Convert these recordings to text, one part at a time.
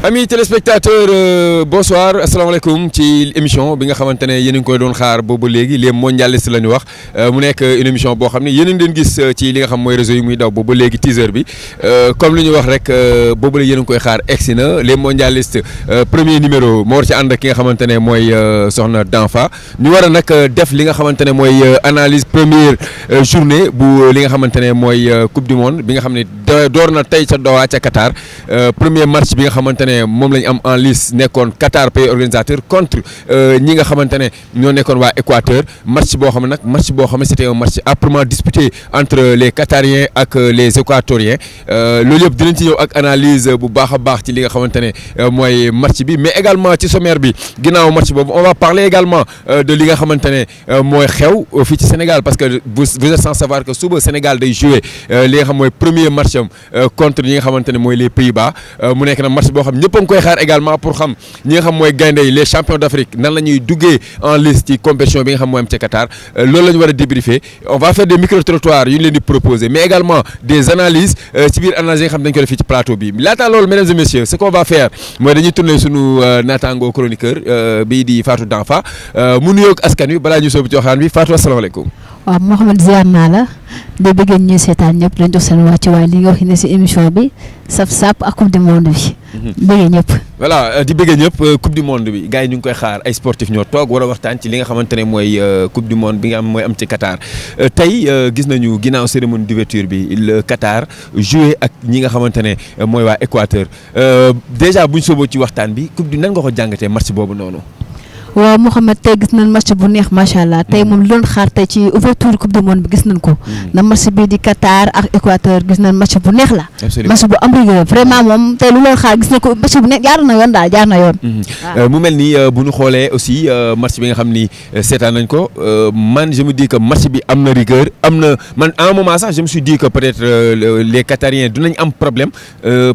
Amis téléspectateurs bonsoir asalaamaaleykum ci émission bi nga xamante ne yéen a ngi koy doon xaar boobu léegi les mondialistes la ñu wax mu nekk une émission boo xam ne yéen a ngi leen gis ci li nga xam mooy réseau yi muy daw boobu léegi teaser bi comme li ñu wax rek boobu la yéen a ngi koy xaar egsi na les mondialistes premier numéro moo war ci ànd ak ki nga xamante ne mooy soxna Danfa ñu war a nag def li nga xamante ne mooy analyse première journée bu li nga xamante ne mooy coupe du monde bi nga xam ne door na tey ca Doha ca Qatar premier match bi nga xamante ne moom la ñu am en lice nekkoon Qatar pays organisateur contre ñi nga xamante ne ñoo nekkoon waa Équateur match boo xam ne nag match boo xam ne c'était un match âprement disputé entre les Qatariens ak les Équatoriens loolu yëpp dinañ ci ñëw ak analyse bu baax a baax ci li nga xamante ne mooy match bi mais également ci sommaire bi ginnaaw match boobu on va parler également de li nga xamante ne mooy xew fii ci Sénégal parce que vous êtes sans savoir que suba Sénégal day jouer li nga xam mooy premier match am contre ñi nga xamante ne mooy les Pays-Bas mu nekk na match boo xam ñëpp a ngi koy xaar également pour xam ñi nga xam mooy gaynde yi les champions d'Afrique nan la ñuy duggee en liste ci compétition bi nga xam mooy am ca Qatar loolu la ñu war a débriefer on va faire des micro-trottoirs yu ñu leen di proposer mais également des analyses ci biir analyse yi nga xam dañu ko def fii ci plateau bi laataa loolu mesdames et messieurs ce qu'on va faire mooy dañuy tourner sunu naataango chroniqueur bii di Fatou Danfa mu nuyoog askan wi balaa ñu soobu ci waxtaan bi Fatou asalaamaaleykum. waaw Mouhamed ziar naa la de bëgg ñuy seetaan ñëpp dañ jox seen wàcc waaye li nga wax ne si émission bi saf sap ak coupe du monde bi. bëggee ñëpp. voilà di bëggee ñëpp coupe du monde bi gars yi ñu ngi koy xaar ay sportifs ñoo toog war a waxtaan ci li nga xamante ne mooy coupe du monde bi nga xam mooy am ci Qatar tey gis nañu ginnaaw cérémonie d'ouverture bi le Qatar joué ak ñi nga xamante ne mooy waa Équateur déjà buñ sooboo ci waxtaan bi coupe du nan nga ko jàngatee match boobu noonu. waaw Mouhamed tey gis nañ match bu neex macha allah tey moom li doon xaar tey ci ouverture coupe du monde bi gis nañ ko. na match bii di Qatar ak Équateur gis nañ match bu neex la. match bu am rigueur vraiment moom tey lu doon xaar gis na ko match bu neex jaar na yoon daal jaar na yoon. mu mel ni bu ñu xoolee aussi match bi nga xam ni seetaan nañ ko man je me dis que match bi am na rigueur am na man à un moment sax je me suis dit que peut-être les Qatariens dinañ am problème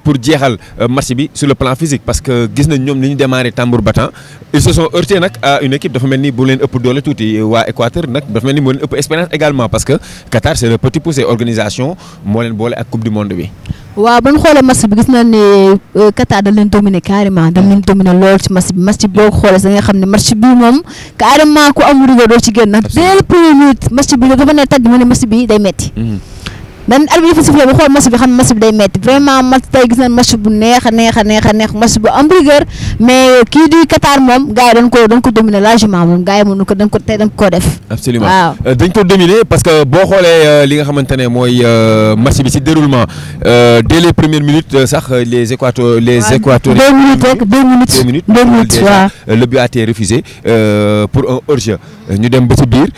pour jeexal match bi sur le plan physique parce que gis nañ ñoom ni ñu démarré tambour battant ils se sont heurtés nag à une équipe dafa mel ni bu leen ëpp doole tuuti waa Équateur nag dafa mel ni moo leen ëpp expérience également parce que Qatar c'est le petit poussé organisation moo leen boole ak coupe du monde bi. waaw ba ñu xoolee match bi gis nañ ne Qatar dañ leen dominer carrément dañ leen dominer lool ci match bi boo xoolee da nga xam ne match bi moom carrément ku am rigueur doo ci génn nag dès le premier minute match bi dafa ne tàgg ma ne match bi day metti dan arbitre bi sifflé bu xool match bi xam ne match bi day metti vraiment match tey gis nañ match bu neex a neex match bu am rigueur mais kii di Qatar moom gars yi dañ ko dominer largement moom gars yi moom dañ ko def. absolument waaw dañ ko dominer parce que boo xoolee li nga xamante ne mooy match bi ci déroulement dès les premières minutes sax les Équatoriens. 2 minutes rek 2 minutes waaw. le but a été refusé pour un hors-jeu ñu dem ba ci biir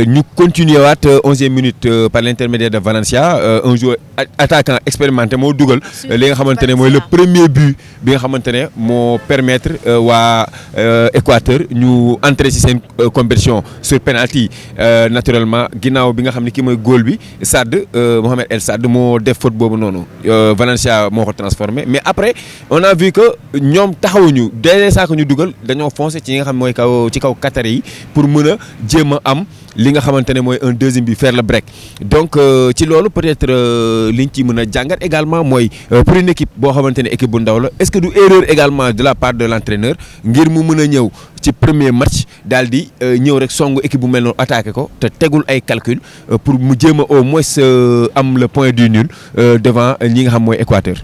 ñu continuer waat 11e minute par l'intermédiaire de Valencia. un joueur attaquant expérimenté moo dugal li nga xamante ne mooy le premier but bi nga xamante ne moo permettre waa Équateur ñu entrer ci seen compétition sur penalty naturellement ginnaaw bi nga xam ne kii mooy góol bi Sadd Mohamed El Sadd moo def faute boobu noonu Valencia moo ko transformé mais après on a vu que ñoom taxawuñu dès ça que ñu dugal dañoo foncé ci nga xam mooy ci kaw Qatar yi pour mën a jéem a am li nga xamante ne mooy un deuxième but faire le break donc ci loolu peut-être liñ ci mën a jàngat également mooy pour une équipe boo xamante ne équipe bu ndaw la est-ce que du erreur également de la part de l'entraîneur ngir mu mën a ñëw ci premier match daal di ñëw rek songu équipe bu mel noonu attaqué ko te tegul ay calcul pour mu jéem a au moins am le point du nul devant ñi nga xam mooy Équateur.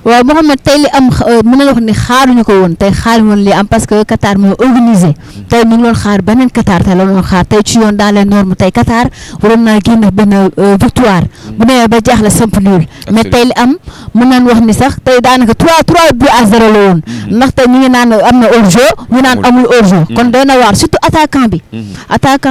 waaw Mouhamed tey li am mën nañu wax ni xaaruñu ko woon tey xaaruñu woon li am parce que Qatar mooy organisé tey ñu ngi doon xaar beneen Qatar tey la doon xaar tey ci yoon dans les normes tey Qatar waroon naa génn benn victoire bu demee ba jaaxle samp nul mais tey li am mën nañu wax ni sax tey daanaka 3 buts à 0 la woon ndax tey ñu ngi naan am na hors-jeu ñu naan amul hors-jeu kon doy na waar surtout attaquant bi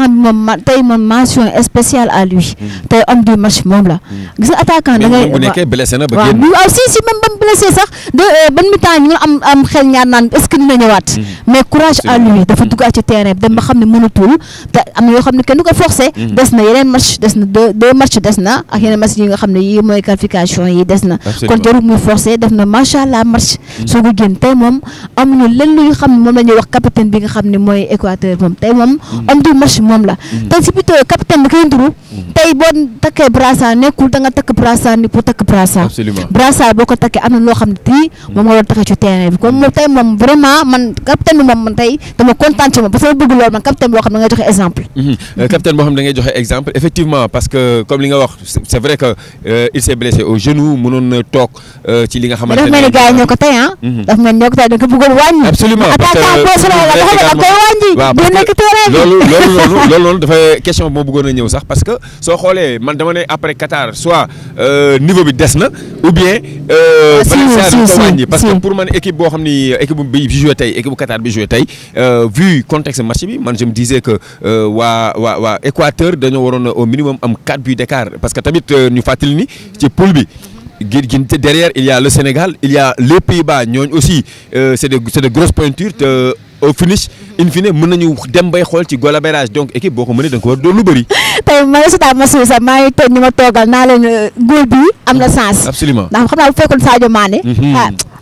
moom tey moom mention spéciale à lui tey homme du match moom la gis nga attaquant da ngay bu nekkee blessé na ba génn waaw si même blessé sax de ban mi-temps ñu ngi am xel ñaar naan est-ce que dina ñëwaat mais courage à lui dafa duggaat ci terrain bi dem ba xam ne mënatul te am na yoo xam ne kenn du ko forcé des na yeneen match des na deux match des na ak yeneen match yi nga xam ne yii mooy qualification yi des na kon jarul muy forcé def na macha allah match soo ko génn tey moom amuñu lenn lu xam ne moom la ñuy wax capitaine bi nga xam ne mooy Équateur moom tey moom homme du match moom la tey si plutôt capitaine bi koy nduru tey boo takkee brassard nekkul da nga takk brassard ni pour takk brassard boo ko takkee am na loo xam ne tii moom nga doon taxee ci terrain bi comme moom tey moom vraiment man capitaine bi moom man tey dama kontaan ci moom parce que ma bëgg loolu man capitaine boo xam ne da ngay joxe exemple. capitaine boo xam ne da ngay joxe exemple effectivement parce que comme li nga wax c'est vrai que il s'est blessé au genou mënoon na toog ci li nga xamante ne. dafa mel ni gars yi ñoo ko tey ah. dafa mel ni ñoo ko tey da nga ko bëggoon wàññi. absolument parce que loolu dafa question moo bëggoon a ñëw sax parce que soo xoolee man dama ne après Qatar soit niveau bi des na ou bien. parce que pour man équipe boo xam ni équipe bi joué tey équipe bu Qatar bi joué tey vu contexte match bi man je me disais que waa Équateur dañoo waroon au minimum am 4 buts d'écart parce que tamit ñu fàttali ni ci poule bi. Derrière il y a le Sénégal il y a les Pays-Bas ñooñu aussi c'est de grosses pointures te au finish in fine mën nañu dem bay xool ci goal average donc équipe boo ko mënee da nga ko war doon lu bëri. tey ma si daal ma suuf sax maa ngi toog ñu ma toogal naa leen góol bi am na sens. absolument ndax xam naa bu fekkoon Sadio Mané.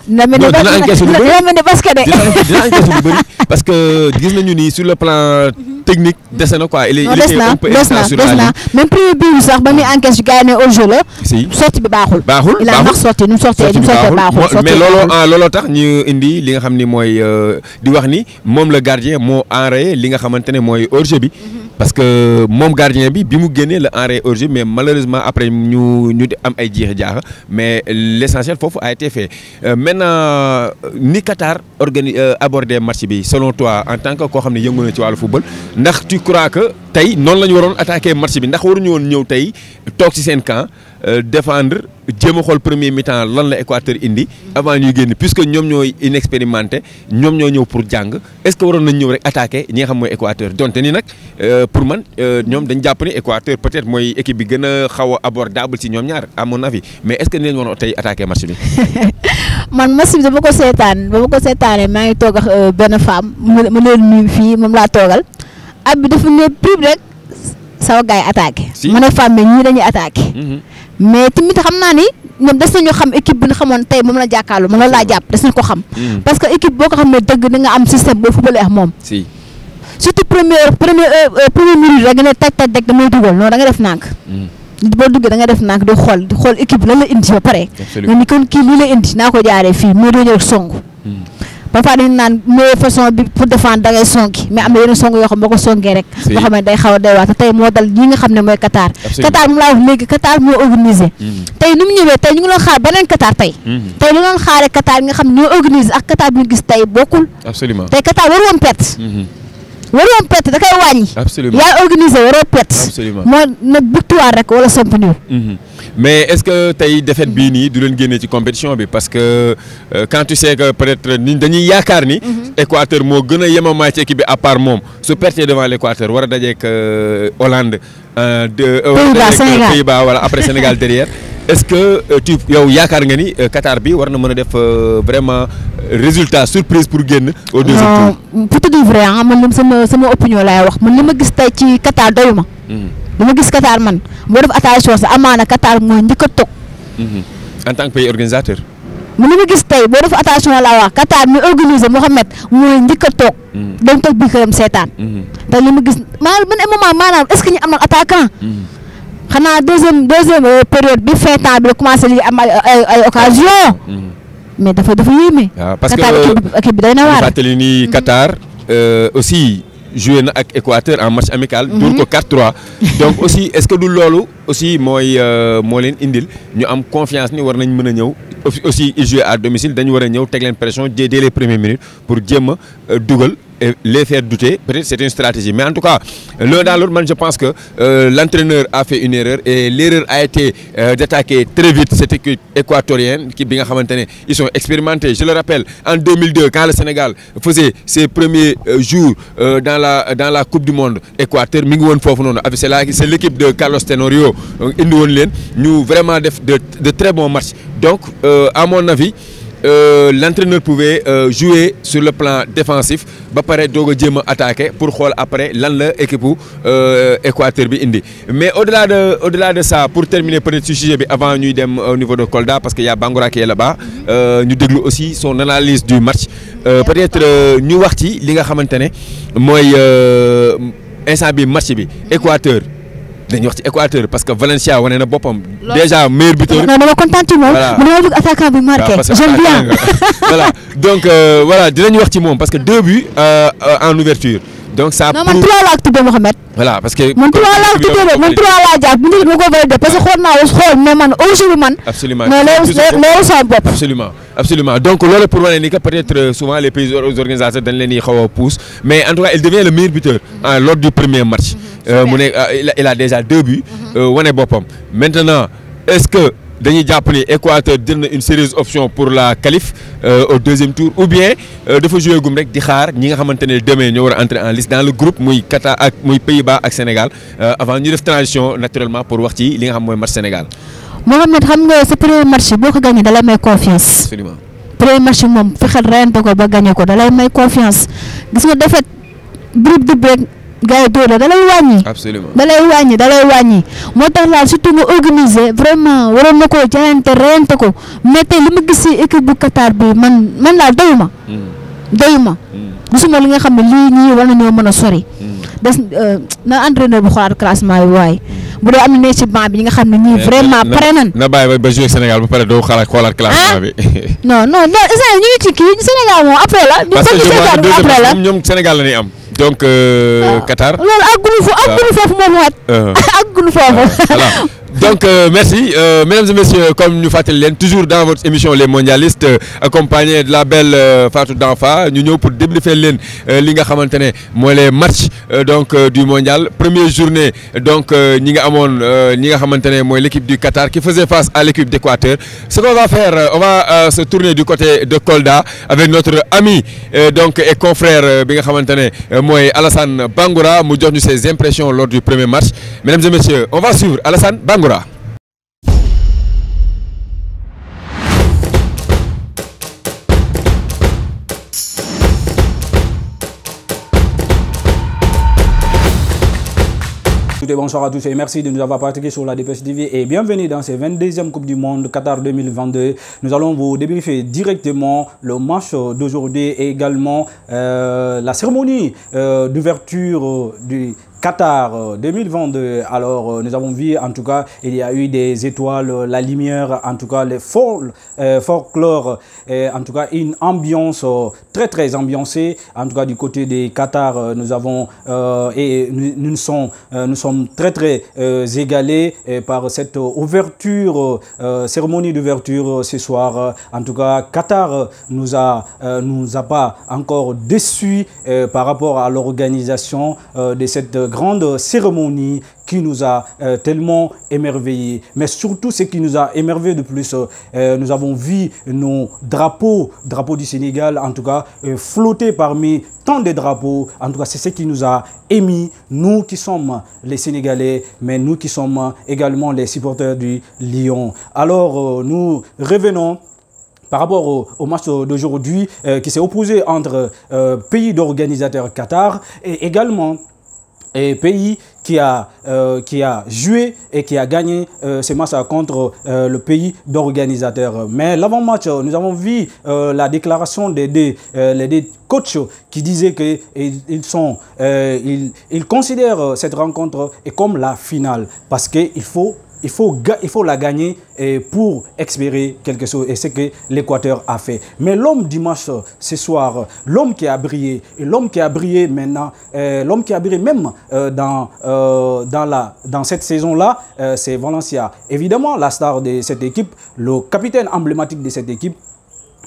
dina mel ni basket de. dina encaissé lu bëri parce que gis nañu ni sur le plan technique dese na quoi. il était un peu instant sur la ligne même premier but bi sax ba muy encaisse gars yi ne hors-jeu la. si sortie bi baaxul. il a ndax sortie nu mu sortee baaxul. mais looloo tax ñu indi li nga xam ni mooy di wax ni moom le gardien moo enrayé li nga xamante ne mooy hors-jeu bi. parce que moom gardien bi mu génnee la enrayé hors-jeu mais malheureusement après ñu am ay jeex jaaxa mais l'essentiel foofu a été fait maintenant ni Qatar abordé match bi selon toi en tant que koo xam ne yëngu na ci wàllu football ndax tu crois que tey noonu la ñu waroon attaquer match bi ndax waruñu woon ñëw tey toog ci seen camp défendre jéem a xool premier mi-temps lan la Équateur indi avant ñuy génn puisque ñoom ñooy inexpérimenté ñoom ñoo ñëw pour jàng est-ce que waroon nañ ñëw rek attaquer ñi nga xam mooy Équateur donte ni nag pour man ñoom dañ jàpp ni Équateur peut-être mooy équipe bi gën a xaw a abordable ci ñoom ñaar à mon avis mais est-ce que ni leen waroon tey attaquer match bi. man match bi ba ma ko seetaanee maa ngi toog ak benn femme mu leen nuyu fii moom laa toogal ab bi dafa ne prix rek sama gars yi attaqué. ma ne femme bi ñii dañuy attaqué. mais tamit xam naa ni ñoom des nañoo xam équipe bi nga xamoon tey moom la jàkkaarloo man loolu laa jàpp des nañ ko xam. parce que équipe boo ko xam ne dëgg da nga am système boo footballé ak moom. si surtout première minute rek nga ne taj rek damay dugal non da nga def nànk. boo duggee da nga def nànk di xool équipe bi lan la indi ba pare. nga ni kon kii lii la indi naa ko jaaree fii mais doo ñëw song. parfois dañu naan meilleure façon bi pour défendre da ngay songi mais am na yeneen song yoo xam boo ko songee rek. boo xam ne day xaw a doy waar te tey moo dal ñi nga xam ne mooy Qatar. Qatar mu laa wax léegi Qatar moo organisé. tey nu mu ñëwee tey ñu ngi doon xaar beneen Qatar tey. tey lu doon xaaree Qatar nga xam ne ñoo organisé ak Qatar bi ñu gis tey bokkul. absolument tey Qatar waru woon perte. waru woon perte da koy wàññi. absolument yaa organisé waroo perte. absolument moo nag victoire rek wala samp niw. mais est-ce que tey défaite bii nii du leen génnee ci compétition bi parce que quand tu sais que peut-être ni dañuy yaakaar ni. Équateur moo gën a yemamaay ci équipe bi à part moom su perte devant l'Équateur war a dajeek Hollande. Pays-Bas wala après Sénégal derrière. est-ce que yow yaakaar nga ni Qatar bi war na mën a def vraiment résultat surprise pour génn au deuxième tour. pour te dire vrai man sama opinion laay wax man li ma gis tey ci Qatar doyu ma. li ma gis Qatar man boo def attention sa amaana Qatar mooy njëkk a toog. en tant que pays organisateur. li ma gis tey boo def attention laa wax Qatar mi organisé Mohamed mooy njëkk a toog. dem toog bi këram seetaan. te li ma gis maanaam est-ce que ñu am na attaquant. xanaa deuxième période bi fin temps bi la commencé li am ay occasion. mais dafa yéeme. waaw parce Qatar que équipe bi day na waar. fàttali ni Qatar aussi. joué na ak Équateur en match amical. dóor ko 4-3. donc aussi est-ce que du loolu aussi mooy moo leen indil ñu am confiance ni war nañ mën a ñëw aussi il joué à domicile dañu war a ñëw teg leen pression dès les premières minutes pour jéem a dugal et les faire douter peut-être c'est une stratégie mais en tout cas l'un dans l'autre man je pense que l'entraîneur a fait une erreur et l'erreur a été d'attaquer très vite cette équipe équatorienne qui bi nga xamante ne ils sont expérimentés je le rappelle en 2002 quand le Sénégal faisait ses premiers jours dans la Coupe du Monde Équateur mi ngi woon foofu noonu c'est l'équipe de Carlos Tenorio indi woon leen ñu vraiment def de très bons matchs donc à mon avis l'entraîneur pouvait jouer sur le plan défensif ba pare doog a jéem a attaquer pour xool après lan la équipe Équateur bi indi mais au-delà de ça pour terminer peut-être ce sujet bi avant ñuy dem au niveau de Kolda parce que y a Bangoura qui est là-bas ñu déglu aussi son analyse du match peut-être ñu wax ci li nga xamante ne mooy instant bi match bi Équateur dañuy wax ci Équateur parce que Valencia wane na boppam. déjà meilleur buteur. non dama kontaan ci moom. voilà mu dama bëgg attaquant bi marqué. j'aime bien. voilà donc voilà dinañu wax ci moom parce que 2 buts en ouverture. donc ça non man 3 laa tuddee Mohamed. voilà parce que. man 3 laa tuddee man 3 laa jàpp bu njëkk ma ko validé parce que xool naa xool mais man aujourd'hui man. absolument mais loolu sama bopp. absolument donc loolu pour wane ni que peut-être souvent les pays organisateurs dañ leen di xaw a pousse mais en tout cas il devient le meilleur buteur lors du premier match. mu ne il a déjà 2 buts. wane boppam maintenant est-ce que. dañuy jàpp ni Équateur jël na une sérieuse option pour la qualif au deuxième tour ou bien dafa joué gum rek di xaar ñi nga xamante ne demain ñoo war a entrer en liste dans le groupe muy Qatar ak muy Pays-Bas ak Sénégal avant ñu def transition naturellement pour wax ci li nga xam mooy match Sénégal. Mohamed xam nga sa premier match boo ko gagné da lay may confiance. absolument premier match moom fexeel reyante ko ba gagné ko da lay may confiance gis nga défaite brib di break gars yi dóor la da lay wàññi. absolument da lay wàññi moo tax laal surtout nga organiser vraiment waroon na koo jaayante reyante ko mais tey li ma gis si équipe bu Qatar bi man laal doyuma. gisuma li nga xam ne lii ñii war nañoo mën a sori. des na entraîneur bu xoolaat classement yi waaye bu dee am na ci banc bi ñi nga xam ne ñii vraiment pare nan. na bàyyi ba jouer Sénégal ba pare doo xoolaat classement bi. non instant ñu ngi ci kii Sénégal moom après la. parce que après la ñoom Sénégal la ñuy am. donc Qatar. loolu àgguñu foofu moom waat. àgguñu foofu. voilà donc merci mesdames et messieurs comme ñu fàttali leen toujours dans votre émission les mondialistes accompagné de la belle Fatou Danfa ñu ñëw pour débriefer leen li nga xamante ne mooy les matchs donc du mondial première journée donc ñi nga amoon ñi nga xamante ne mooy l'équipe du Qatar qui faisait face à l'équipe d'Équateur. Ce qu'on va faire on va se tourner du côté de Kolda avec notre ami donc et confrère bi nga xamante ne mooy Alassane Bangoura mu jox ñu ses impressions lors du premier match mesdames et messieurs on va suivre Alassane Bangoura. Bonsoir à tous et merci de nous avoir pratiqué sur la Dépêche TV et bienvenue dans cette 22e Coupe du Monde Qatar 2022. Nous allons vous débriefer directement le match d'aujourd'hui et également la cérémonie d'ouverture du Qatar 2022. Alors nous avons vu en tout cas il y a eu des étoiles, la lumière, en tout cas les folklore, en tout cas une ambiance très ambiancée. En tout cas du côté des Qatar nous avons et nous sommes très égalés par cette ouverture, cérémonie d'ouverture ce soir. En tout cas Qatar nous a pas encore déçus par rapport à l'organisation de cette grande cérémonie qui nous a tellement émerveillés. Mais surtout, ce qui nous a émerveillés de plus, nous avons vu nos drapeaux du Sénégal, en tout cas, flotter parmi tant de drapeaux. En tout cas, c'est ce qui nous a émis, nous qui sommes les Sénégalais, mais nous qui sommes également les supporters du Lion. Alors, nous revenons par rapport au match d'aujourd'hui qui s'est opposé entre pays d'organisateurs Qatar et également et pays qui a joué et qui a gagné ce match contre le pays d'organisateur. Mais l'avant-match, nous avons vu la déclaration des deux coachs qui disaient qu'ils considèrent cette rencontre comme la finale parce qu'il faut la gagner pour espérer quelque chose et c'est ce que l'Équateur a fait. Mais l'homme du match ce soir, l'homme qui a brillé et l'homme qui a brillé maintenant, l'homme qui a brillé même dans cette saison-là, c'est Valencia. Évidemment, la star de cette équipe, le capitaine emblématique de cette équipe,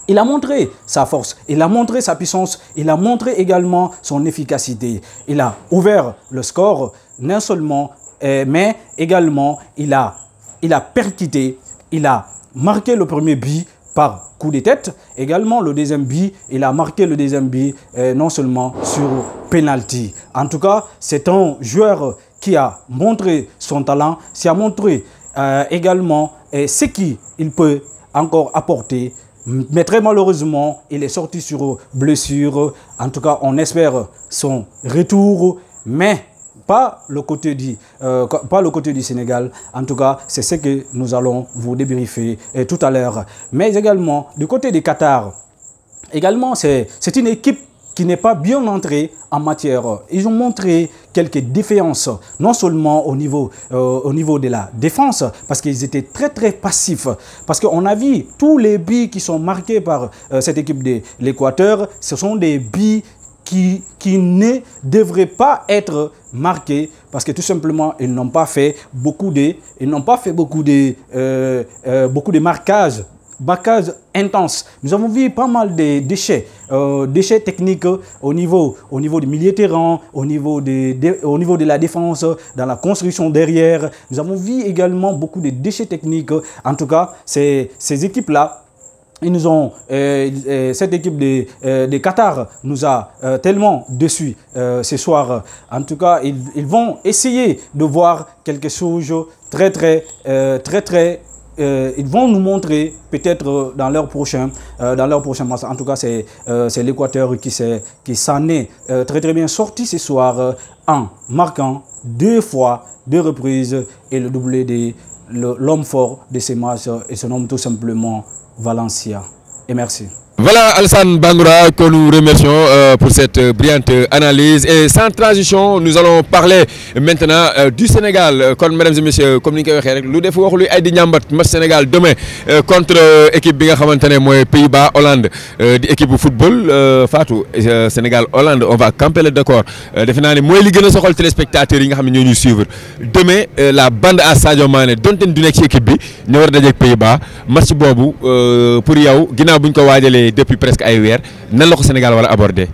il a montré sa force, il a montré sa puissance, il a montré également son efficacité. Il a ouvert le score, non seulement mais également il a percuté, il a marqué le premier but par coup de tête, également le deuxième but, il a marqué le deuxième but non seulement sur penalty. En tout cas, c'est un joueur qui a montré son talent, qui a montré également ce qu'il peut encore apporter. Mais très malheureusement, il est sorti sur blessure. En tout cas, on espère son retour, mais pas le côté du Sénégal. En tout cas, c'est ce que nous allons vous débriefer tout à l'heure. Mais également, du côté du Qatar, également, c'est une équipe qui n'est pas bien entré en matière. Ils ont montré quelques défaillances, non seulement au niveau de la défense, parce qu'ils étaient très très passifs. Parce qu'on a vu tous les buts qui sont marqués par cette équipe de l'Équateur, ce sont des buts qui ne devraient pas être marqués parce que tout simplement ils n'ont pas fait beaucoup de marquages intenses. Nous avons vu pas mal de déchets techniques au niveau du milieu terrain, au niveau de la défense, dans la construction derrière. Nous avons vu également beaucoup de déchets techniques. En tout cas, ces équipes-là, cette équipe de Qatar nous a tellement déçus ce soir. En tout cas, ils vont essayer de voir quelque chose très ils vont nous montrer peut-être dans leur prochain match. En tout cas, c'est l'Équateur qui s'en est très bien sorti ce soir en marquant 2 reprises et le doublé de l'homme fort de ces matchs et se nomme tout simplement Valencia. Et merci. Voilà Alassane Bangoura que nous remercions pour cette brillante analyse et sans transition nous allons parler maintenant du Sénégal. Comme mesdames et messieurs comme ni ñu koy waxee rek lu def wax luy ay di ñàmbat match Sénégal demain contre équipe bi nga xamante ne mooy Pays-Bas Hollande di équipe bu football Fatou Sénégal Hollande on va camper le décor defe naa ne mooy li gën a soxal téléspectateurs yi nga xam ne ñoo ñuy suivre demain la bande à Sadio Mané donte du nekk ci équipe bi ñu war a dajeeg Pays-Bas match boobu pour yow ginnaaw bu ñu ko waajalee depuis presque ay weer nan la ko Sénégal war a aborder.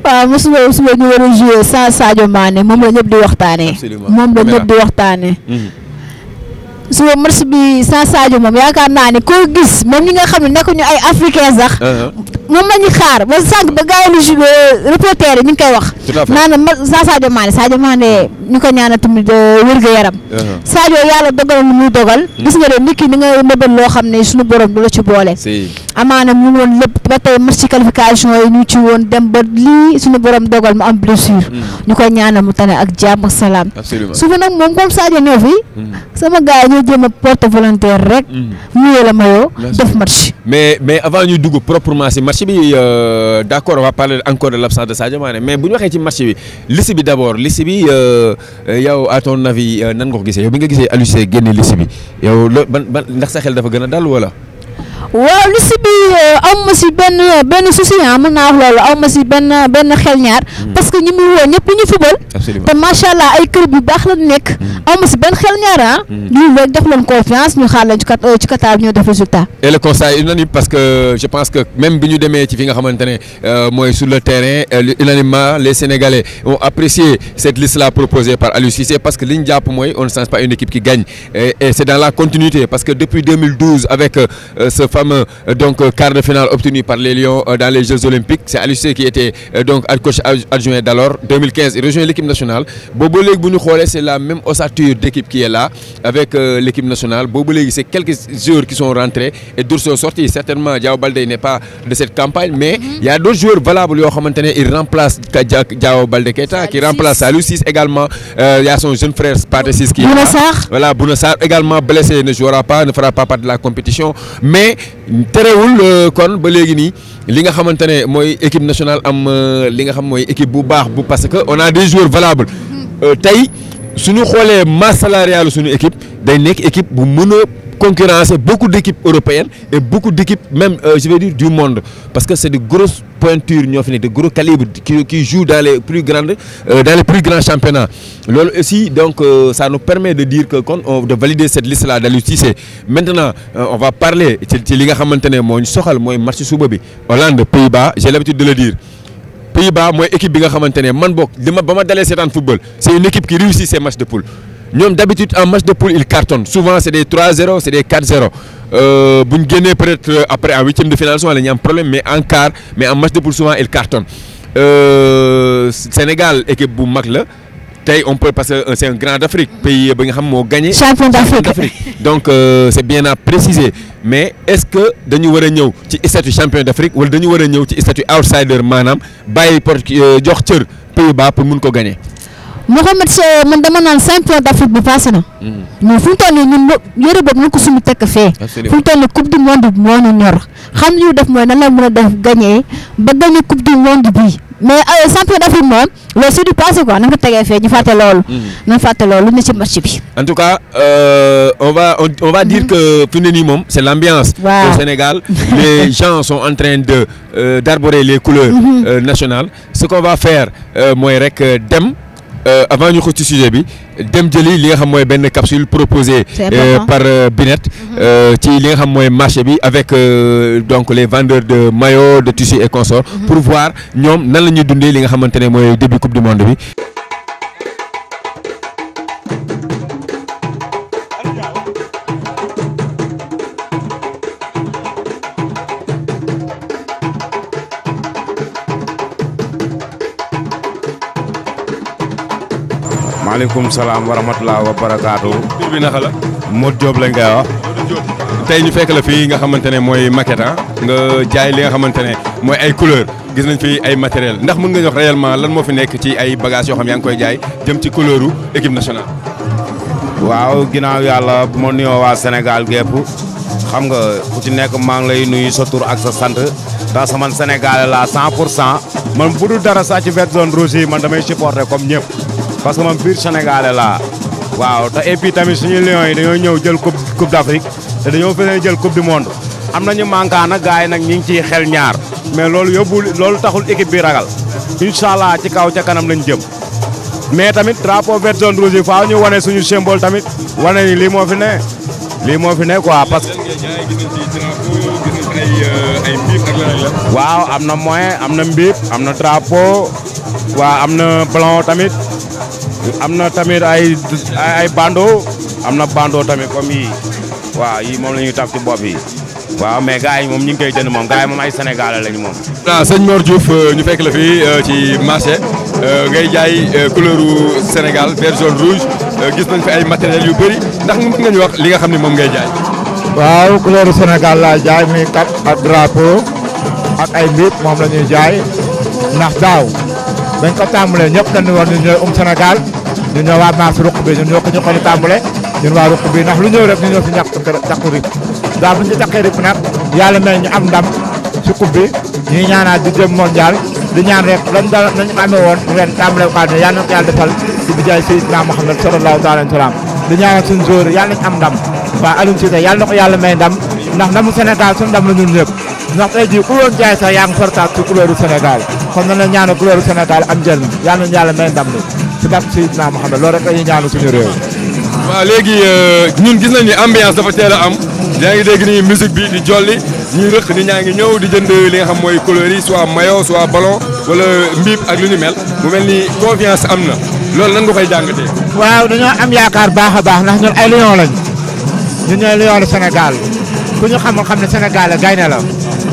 waaw suba ñu war a jouer sans Sadio Mané moom la ñëpp di waxtaanee. moom la ñëpp di waxtaanee. suba match bi sans Sadio moom yaakaar naa ne koo gis même ñi nga xam ne nekkuñu ay africain sax. moom la ñuy xaar ba sànq ba gars yi reporter yi ñu ngi koy wax. naan sans Sadio Mané ñu ko ñaanal tamit wér-gu-yaram. Sadio yàlla dogal lu muy dogal. gis nga de nit ki ni nga mëbal loo xam ne suñu borom du la ci boole. amaana ñu woon lépp ba tey match ci qualification yi ñu ci woon dem ba lii suñu borom dogal mu am blessure. ñu koy ñaanal mu tane ak jàmm ak salaam. suba nag moom comme Sadio ñëw fi. sama gars yi ñoo jéem a porte volontaire rek. ñu la mayoo def match. mais avant ñuy dugg proprement si match bi d'accord on va parler encore de l'absence de Sadio Mané mais bu ñu waxee ci match bi liste bi d'abord liste bi yow à ton avis nan nga ko gisee yow bi nga gisee Aliou Cissé génne liste bi yow ban ndax sa xel dafa gën a dal wala. waaw liste bi aw ma si benn souci mën naa wax loolu aw ma si benn xel ñaar parce que ñi mu woo ñëpp ñu football te macha allah ay kër yu baax la nekk aw ma si benn xel ñaar ñu rek def leen confiance ñu xaar leen ci Qatar bi ñoo def résultat. et le constat est unanime parce que je pense que même bi ñu demee ci fi nga xamante ne mooy sur le terrain unanimement les Sénégalais ont apprécié cette liste là proposée par Aliou Cissé parce que li ñu jàpp mooy on ne change pas une équipe qui gagne et c'est dans la continuité parce que depuis 2012 avec ce fameux quart de finale obtenu par les Lions dans les Jeux Olympiques c'est Aliou Cissé qui était coach adjoint d'alors 2015 il rejoint l'équipe nationale boobu léegi bu ñu xoolee c'est la même ossature d'équipe qui est là avec l'équipe nationale boobu léegi c'est quelques joueurs qui sont rentrés et d'autres sont sortis certainement Diao Baldé n'est pas de cette campagne mais il y a d'autres joueurs valables yoo xamante ne il remplace Diao Baldé Keita qui remplace Aliou Cissé également il y a son jeune frère Pathé Ciss qui voilà Bouna Sarr également blessé ne jouera pas ne fera pas partie de la compétition mais terewul kon ba léegi nii li nga xamante ne mooy équipe nationale am li nga xam mooy équipe bu baax bu parce que on a des joueurs valables tey suñu xoolee masse salariale suñu équipe day nekk équipe bu mën a concurrencer beaucoup d'équipes européennes et beaucoup d'équipes même je vais dire du monde parce que c'est de grosses pointures ñoo fi nekk de gros calibres qui jouent dans les plus grands championnats loolu aussi donc ça nous permet de dire que de valider cette liste là d'Aliou Cissé maintenant on va parler ci li nga xamante ne moo ñu soxal mooy match suba bi Hollande Pays-Bas j'ai l'habitude de le dire Pays-Bas mooy équipe bi nga xamante ne man bokk ba ma dalee seetaan football c'est une équipe qui réussit ses matchs de poule ñoom d'habitude en match de poule ils cartonnent souvent c'est des 3-0 c'est des 4-0 bu ñu génnee peut-être après en huitième de finale souvent la ñu am problème mais en quart mais en match de poule souvent ils cartonnent Sénégal équipe bu mag la tey on peut parce que c'est un grand d'Afrique pays bi nga xam moo gagné champion d'Afrique donc c'est bien à préciser mais est-ce que dañu war a ñëw ci statut champion d'Afrique wala dañu war a ñëw ci statut outsider maanaam bàyyi jox cër Pays-Bas pour mun ko gagner. Mohamed man dama naan champion d'Afrique bi passé na. mais fu mu toll nii ñun yëre boobu nañ ko suñu tekk fee. fu mu toll nii coupe du monde bi moo ñu ñor xam ñu def mooy nan la mën a def gagné ba gagné coupe du monde bi mais champion d'Afrique moom loolu c'est du passé quoi na nga ko tegee fee ñu fàtte loolu. na fàtte loolu ne ci match bi. En tout cas on va dire que fi mu ne nii moom c'est l'ambiance. Au Sénégal les gens sont en train de d'arborer les couleurs nationales. Ce qu'on va faire mooy rek dem. Avant ñu ko ci sujet bi dem jëli li nga xam mooy benn capsule proposée par Binet ci li nga xam mooy marché bi avec donc les vendeurs de maillots de tissus et consorts pour voir ñoom nan la ñuy dundee li nga xamante ne mooy début coupe du monde bi. maaleykum salaam wa rahmatulah wa barakaatu. tur bi naka la. Modou Diop lañ koy wax. tey ñu fekk la fii nga xamante ne mooy maquette nga jaay li nga xamante ne mooy ay couleurs gis nañ fi ay matériel ndax mën nga jox réellement lan moo fi nekk ci ay bagages yoo xam yaa ngi koy jaay jëm ci couleuru équipe nationale. waaw ginnaaw yàlla bu ma nuyoo waa Sénégal gépp xam nga ku ci nekk maa ngi lay nuyu sa tur ak sa sant ndax man Sénégalais la 100% man bu dul dara sax ci vert zone rouge yi man damay supporter comme ñëpp. parce que man biir Sénégalais laa waaw te et puis tamit suñu Lions yi dañoo ñëw jël coupe d'Afrique te dañoo feneen jël coupe du monde am nañu manquant nag gars yi nag ñu ngi ciy xel ñaar mais loolu yóbbul loolu taxul équipe bi ragal incha allah ci kaw ca kanam lañ jëm mais tamit drapeau vert zone rouge yi faaw ñu wane suñu symbole tamit wane ni lii moo fi ne quoi parce que. waaw am na moyen am na mbiib am na drapeau waaw am na blanc tamit. am na tamit ay bandeau am na bandeau tamit comme yii waaw yii moom la ñuy taf ci bopp yi waaw mais gars yi moom ñu ngi koy jënd moom gars yi moom ay sénégalais lañu moom. waaw sëñ Mor Diouf ñu fekk la fii ci marché ngay jaay couleuru Sénégal vert jaune rouge gis nañ fi ay matériels yu bëri ndax mën nga ñu wax li nga xam ne moom ngay jaay. waaw couleuru Sénégal laa jaay muy cap ak drapeau ak ay mbir moom la ñuy jaay ndax daaw. bañ ko tàmbalee ñëpp dañu war ñu ñooy Sénégal ñu ñëw waa marché ruq bi ñun ñoo ko tàmbalee ñun waa ruq bi ndax lu ñëw rek ñu ñëw fi ñàkk rip daa bu ñu ñàkkee rip nag yàlla may ñu am ndam si coupe bi ñuy ñaanaat di jëm mondial di ñaan rek lan dal nañu amee woon ren tàmbalee ko ne yàlla na ko yàlla defal ci bi jaay Seydina Muhammad sallallahu taala alayhi wa sallam di ñaanal suñu joueur yàlla nañu am ndam waa Aliou Cissé yàlla na ko yàlla may ndam ndax ndamu Sénégal suñu ndam la ñun ñëpp ndax tey jii ku woon jaay sax yaa ngi fortaat ci couleuru Sénégal kon na la ñaanal couleuru Sénégal am njëriñ yàlla nañu yàlla may ndam li ci barke Seydina Muhammad loolu rek la ñuy ñaanal suñu réew. waaw léegi ñun gis nañ ni ambiance dafa teel a am yaa ngi dégg ni musique bi di jolli ñuy rëq ni ñaa ngi ñëw di jënd li nga xam mooy couleurs yi soit maillot soit ballon wala mbiib ak lu ñu mel mu mel ni confiance am na loolu nan nga koy jàngatee. waaw dañoo am yaakaar baax a baax ndax ñun ay lion lañ ñun ñooy lion de Sénégal ku ñu xamul xam ne Sénégal la gaynde la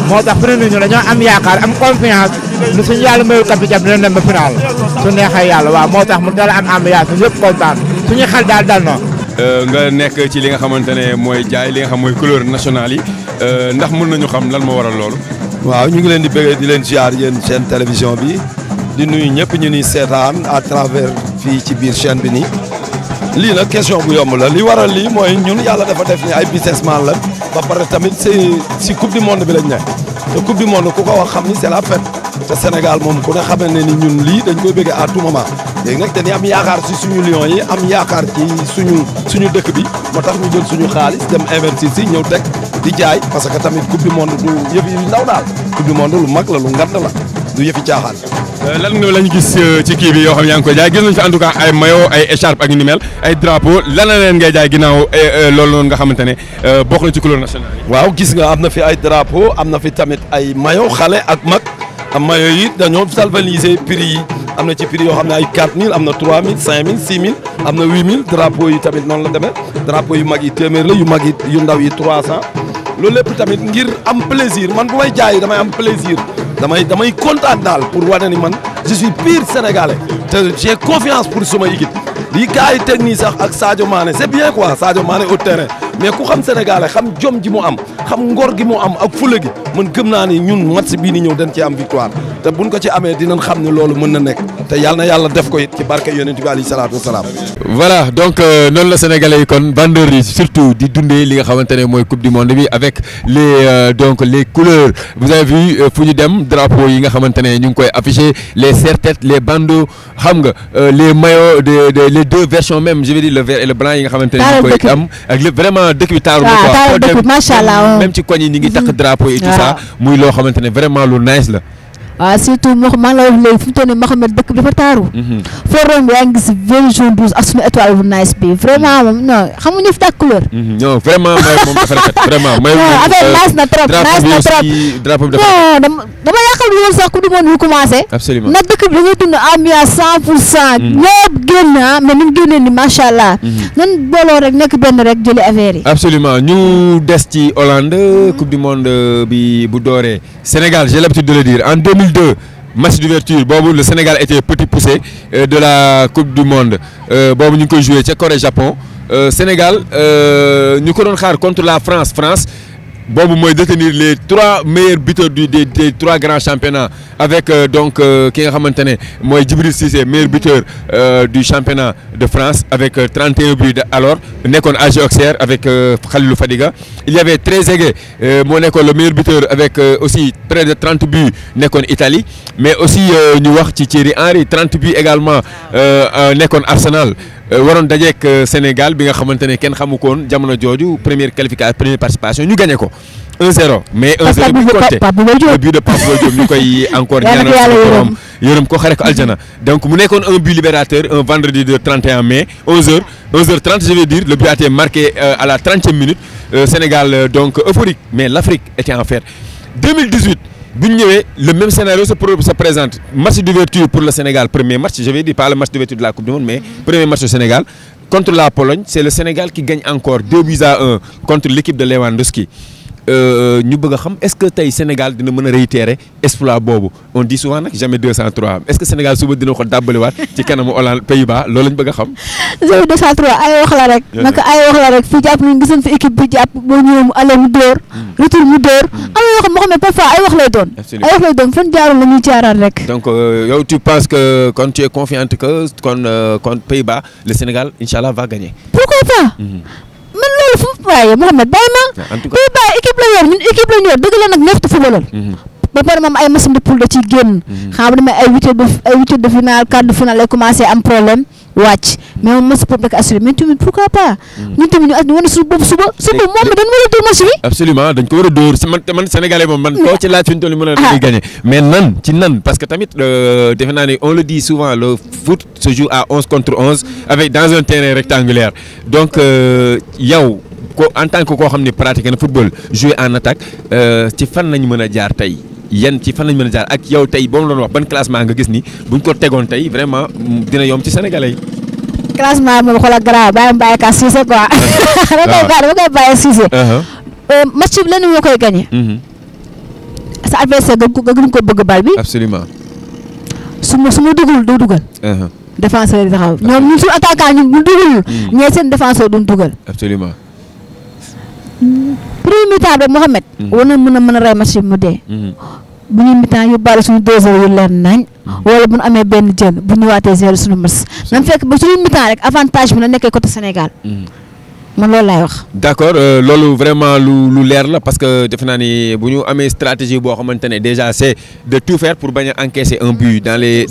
moo tax fu ne ñu dañoo am yaakaar am confiance lu suñu yàlla mayul capital dinañ dem ba final su neexee yàlla waaw moo tax mu dala am ambiance ñun ñëpp kontaan suñu xel daal dal na. nga nekk ci li nga xamante ne mooy jaay li nga xam mooy couleur nationale yi ndax mën nañu xam lan moo waral loolu. waaw ñu ngi leen di bëggee di leen ziar yéen chaîne télévision bi di nuyu ñëpp ñu ni seetaan à travers fii ci biir chaîne bi nii lii nag question bu yomb la li waral lii mooy ñun yàlla dafa def ni ay businessman la ba pare tamit si coupe du monde bi lañ ne te coupe du monde ku ko wax xam ni c'est la fête te Sénégal moom ku ne xamee ne ni ñun lii dañ koy bëggee à tout moment léegi nag dañuy am yaakaar si suñu lions yi am yaakaar ci suñu dëkk bi moo tax ñu jël suñu xaalis dem investir si ñëw teg di jaay parce que tamit coupe du monde du yëf yi ndaw daal coupe du monde lu mag la lu ngand la du yëfi caaxaan. lan nga lañu gis ci kii bi yoo xam ne yaa ngi koy jaay gis nañu fi en tout cas ay maillot ay écharpe ak ñu ni mel ay drapeau lan la leen ngay jaay ginnaaw loolu noonu nga xamante ne bokk na ci couleur nationale yi. waaw gis nga am na fi ay drapeau am na fi tamit ay maillot xale ak mag am maillot yi dañoo salvaliser prix yi am na ci prix yoo xam ne ay 4000 am na 3000 5000 6000 am na 8000 drapeau yi tamit noonu la demee drapeau yu mag yi téeméer la yu mag yi yu ndaw yi 300 loolu lépp tamit ngir am plaisir man bu may jaay damay am plaisir. damay kontaan daal pour wane ni man je suis pire sénégalais te j'ai confiance pour suma équipe lii gars yi teg nii sax ak Sadio Mané c'est bien quoi Sadio Mané au terrain mais ku xam sénégalais xam jom ji mu am xam ngor gi mu am ak fula gi man gëm naa ni ñun match bii ni ñëw dañ ci am victoire te buñ ko ci amee dinañ xam ne loolu mën na nekk te yàlla na yàlla def ko it ci barke yonent bi alayhi salaatu wasalaam. voilà donc noonu la sénégalais yi kon vendeurs yi surtout di dundee li nga xamante ne mooy coupe du monde bi avec les donc les couleurs vous avez vu fu ñu dem drapeau yi nga xamante ne ñu ngi koy afficher les serre-têtes les bandeaux xam nga les maillots les deux versions même je veux dire le vert et le blanc yi nga xamante ne ñu ngi koy am ak lépp vraiment dëkk bi taaru na quoi macha allah même ci koñ yi ñu ngi takk drapeau et tout ça muy loo xamante ne vraiment lu nice la. waaw surtout maa la wax léegi fu mu toll nii Mouhamed dëkk bi dafa taaru. foo romb yaa ngi gis vert jaune rouge ak suñu étoile bu nice bi vraiment moom non xamuñu fi tàkk couleur. non vraiment may moom dafa rafet vraiment. may affaire nice na trop nice na trop drapeau bi non dama yaakaar ni woon sax coupe du monde bu commencé. absolument nag dëkk bi dañuy dund ambiance 100%. ñëpp génn mais ni mu génnee ni macha allah. nan booloo rek nekk benn rek jëli affaire yi. absolument ñu des ci Hollande coupe du monde bi bu dooree Sénégal j'ai l'habitude de le dire en 2002 match d'ouverture boobu le Sénégal était petit poussé de la coupe du monde boobu ñu ngi koy joué ca Corée Japon Sénégal ñu ko doon xaar contre la France boobu mooy détenir les 3 meilleurs buteurs des 3 grands championnats avec donc ki nga xamante ne mooy Djibril Cissé meilleur buteur du championnat de France avec 31 buts alors nekkoon AG Auxerre avec Khalilou Fadiga il y avait Trezeguet moo nekkoon le meilleur buteur avec aussi près de 30 buts nekkoon Italie mais aussi ñu wax ci Thierry Henry 30 buts également nekkoon Arsenal waroon dajeek Sénégal bi nga xamante ne kenn xamu ko woon jamono jooju première participation ñu gagné ko 1-0 mais 1-0 bi compté le but de Pape Boy Diop ñu koy encore ñaanal borom yërëm ko xare ko aljana donc mu nekkoon un but libérateur un vendredi de 31 mai 11h30 je vais dire le but a été marqué à la 30e minute Sénégal donc euphorique mais l'Afrique était en fête 2018 bu ñu ñëwee le même scénario se présente match d'ouverture pour le Sénégal premier match je vais dire pas le match d'ouverture de la Coupe du Monde mais premier match au Sénégal contre la Pologne c'est le Sénégal qui gagne encore 2-1 contre l'équipe de Lewandowski ñu bëgg a xam est-ce que tey Sénégal dina mën a réitérer exploit boobu on dit souvent nag jamais 203 est-ce que Sénégal suba dina ko dàbbaliwaat ci kanamu Hollande Pays-Bas loolu lañ bëgg a xam. jamais 203 ay wax la rek. naka ay wax la rek fii jàpp nañu gisoon fi équipe bi jàpp boo ñëwee mu aller mu dóor. retour mu dóor. am na yoo xam moo xam ne parfois ay wax lay doon. ay wax lay doon fan jaaroon la ñuy jaaraat rek. donc yow tu penses que quand tu es confiante que contre Pays-Bas le Sénégal inchallah va gagner. pourquoi pas. man loolu fu mu waaye Mouhamed bàyyi ma. en tout cas kuy bàyyi équipe la yor ñun équipe la ñu yor dëgg la nag neextu footballal. ba pare moom ay machine de poule da ciy génn. xam nga ay huitième de finale quart de finale lay commencé am problème wàcc mais moom match boobu da ko assuré mais tamit pourquoi pas. ñun tamit ñu wane suñu bopp suba moom dañu war a dóor match bi. absolument dañ ko war a dóor si man Sénégalais moom man koo ci laaj fi ñu toll nii mën a dañuy gagné mais nan parce que tamit defe naa ne on le dit souvent le foot se joue à 11 contre 11 avec dans un terrain rectangulaire donc yow en tant que koo xam ne pratiqué na football jouer en attaque ci fan lañ mën a jaar tey ci fan lañ mën a jaar ak yow tey boo ma doon wax ban classement nga gis ni buñ ko tegoon tey vraiment dina yomb ci Sénégalais yi. classement moom xoolal grave bàyyi ka Cissé quoi. dama koy bàyyi Cissé. match bi lenn moo koy gagné. sa adversaire nga gën ko bëgg bal bi. absolument. su ma dugal doo dugal. défenseur yi taxaw ñoom ñun suñu attaquant ñun bu dugalul. ñee seen défenseur duñ dugal. absolument. premier mi-temps rek Mouhamed. war na mën a rey match bi mu dee. bu ñu mi-temps yóbbaale suñu 2 heures yu leer nañ. wala bu ñu amee benn jën bu ñu ñëwaatee 0 suñu match. na fekk ba suñu mi-temps rek avantage bi na nekkee côté Sénégal. man loolu laay wax. d'accord loolu vraiment lu leer la parce que defe naa ni bu ñu amee stratégie boo xamante ne déjà c'est de tout faire pour bañ a encaisser un but dans les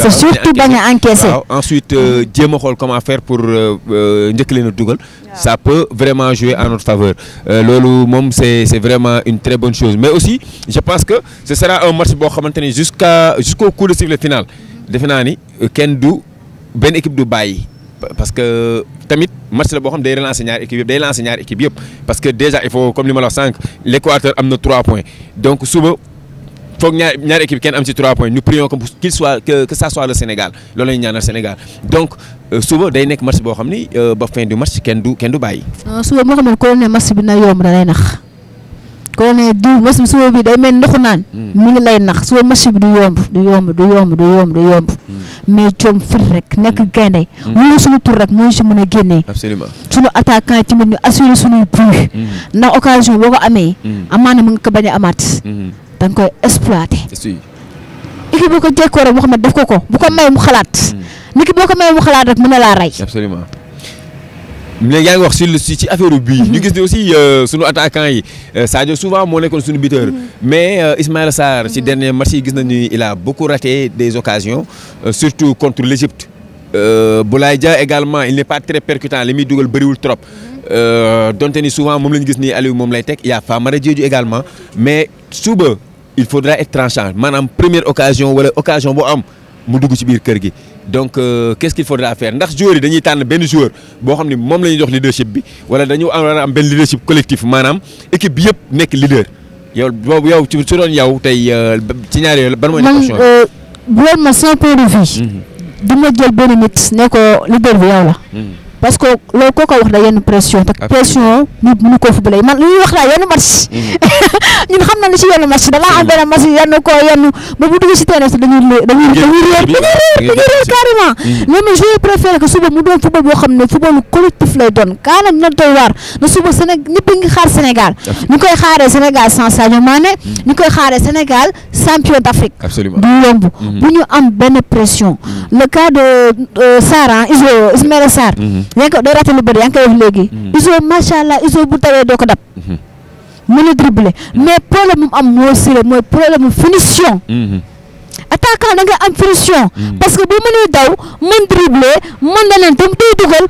surtout bañ a encaisser. waaw ensuite jéem a xool comment faire pour njëkk leen a dugal. ça peut vraiment jouer en notre faveur loolu moom c'est vraiment une très bonne chose mais aussi je pense que ce sera un match boo xamante ne jusqu'au coup de sifflet final defe naa ni kenn du benn équipe du bàyyi. parce que tamit match la boo xam day relancer ñaari équipe yëpp parce que déjà il faut comme li ma la wax sànq l'Équateur am na 3 points donc suba foog ñaari équipe kenn am ci 3 points nous prions que ça soit le Sénégal loolu la ñu ñaanal Sénégal donc suba day nekk match boo xam ni ba fin du match kenn du bàyyi. suba moo xam ne ko ne match bi na yomb da lay nax ko ne diw match bi suba bi day mel ndoxu naan. mi ngi lay nax suba match bi du yomb. mais coom fit rek nekk gaynde loolu suñu tur rek mooy si mën a génnee. absolument suñu attaquant yi tamit ñu assurer suñuy but. ndax occasion boo ko amee. amaana mu nga ko bañ a amaat. da nga koy exploiter. équipe boo ko jekkoo rek Mouhamed def ko bu ko may mu xalaat nit ki boo ko may mu xalaat rek mën na laa rey. absolument léegi yaa ngi wax ci affaire bii ñu gis ne aussi sunu attaquant yi Sadio souvent moo nekkoon suñu buteur mais Ismaïla Sarr ci dernier match yi gis nañu il a beaucoup raté des occasions surtout contre l'Égypte Boulaye Dia également il n'est pas très percutant li muy dugal bëriwul trop donte ni souvent moom la ñu gis ni Aliou moom lay teg il y a Famara Diédhiou également mais suba il faudra être tranchant maanaam première occasion wala occasion boo am mu dugg ci biir kër gi donc qu'est-ce qu'il faudra faire ndax joueurs yi dañuy tànn benn joueur boo xam ni moom la ñuy jox leadership bi wala dañu war a am benn leadership collectif maanaam équipe bi yëpp nekk leader yow boobu yow su doon yow tey ci ñaari yooyu ban mooy nekk option bu doon ma sama point de vue du ma jël benn nit ne ko leader bi yow la parce que loolu koo ko wax da yenn pression te pression nit mënu koo footballé man li ñuy wax daal yenn match ñun xam na li ci yenn match dangaa am benn match yenn ko yenn ba bu dugg si terrain si dañuy réer carrément mais je préfère que suba mu doon football boo xam ne football collectif lay doon kaanam na doy waar na suba Sénégal ñëpp ngi xaar Sénégal ñu koy xaaree Sénégal sans Sadio Mané ñu koy xaaree Sénégal champion d'Afrique absolument du yomb bu ñu am benn pression le cas de Sarr Ismaïla Sarr yaa ngi ko day raté lu bëri yaa ngi koy wax léegi Iso macha allah Iso bu tawee doo ko dab mën a dribbler mais problème mu am moo siré mooy problème mu finition attaquant da nga am finition parce que bu mënee daw mën dribbler mën na leen tam day dugal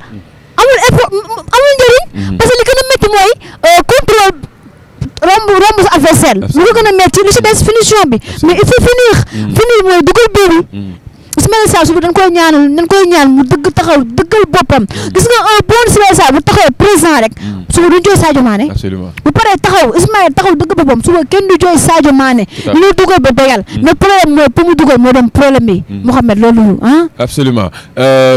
amul effort amul njëriñ parce que li gën a métti mooy contrôle romb sa adversaire lu ko gën a métti li ci des finition bi mais il faut finir mooy dugal biir Ismaïla Sarr suba dañ koy ñaan mu dëggal boppam gis nga un bon Ismaïla Sarr bu taxawee présent rek suba duñ jooy Sadio Mané bu paree taxaw Ismaïla taxaw dëgg boppam suba kenn du jooy Sadio Mané li ñuy dugal ba bégal mais problème mooy pour mu dugal moo doon problème bi Mouhamed loolu absolument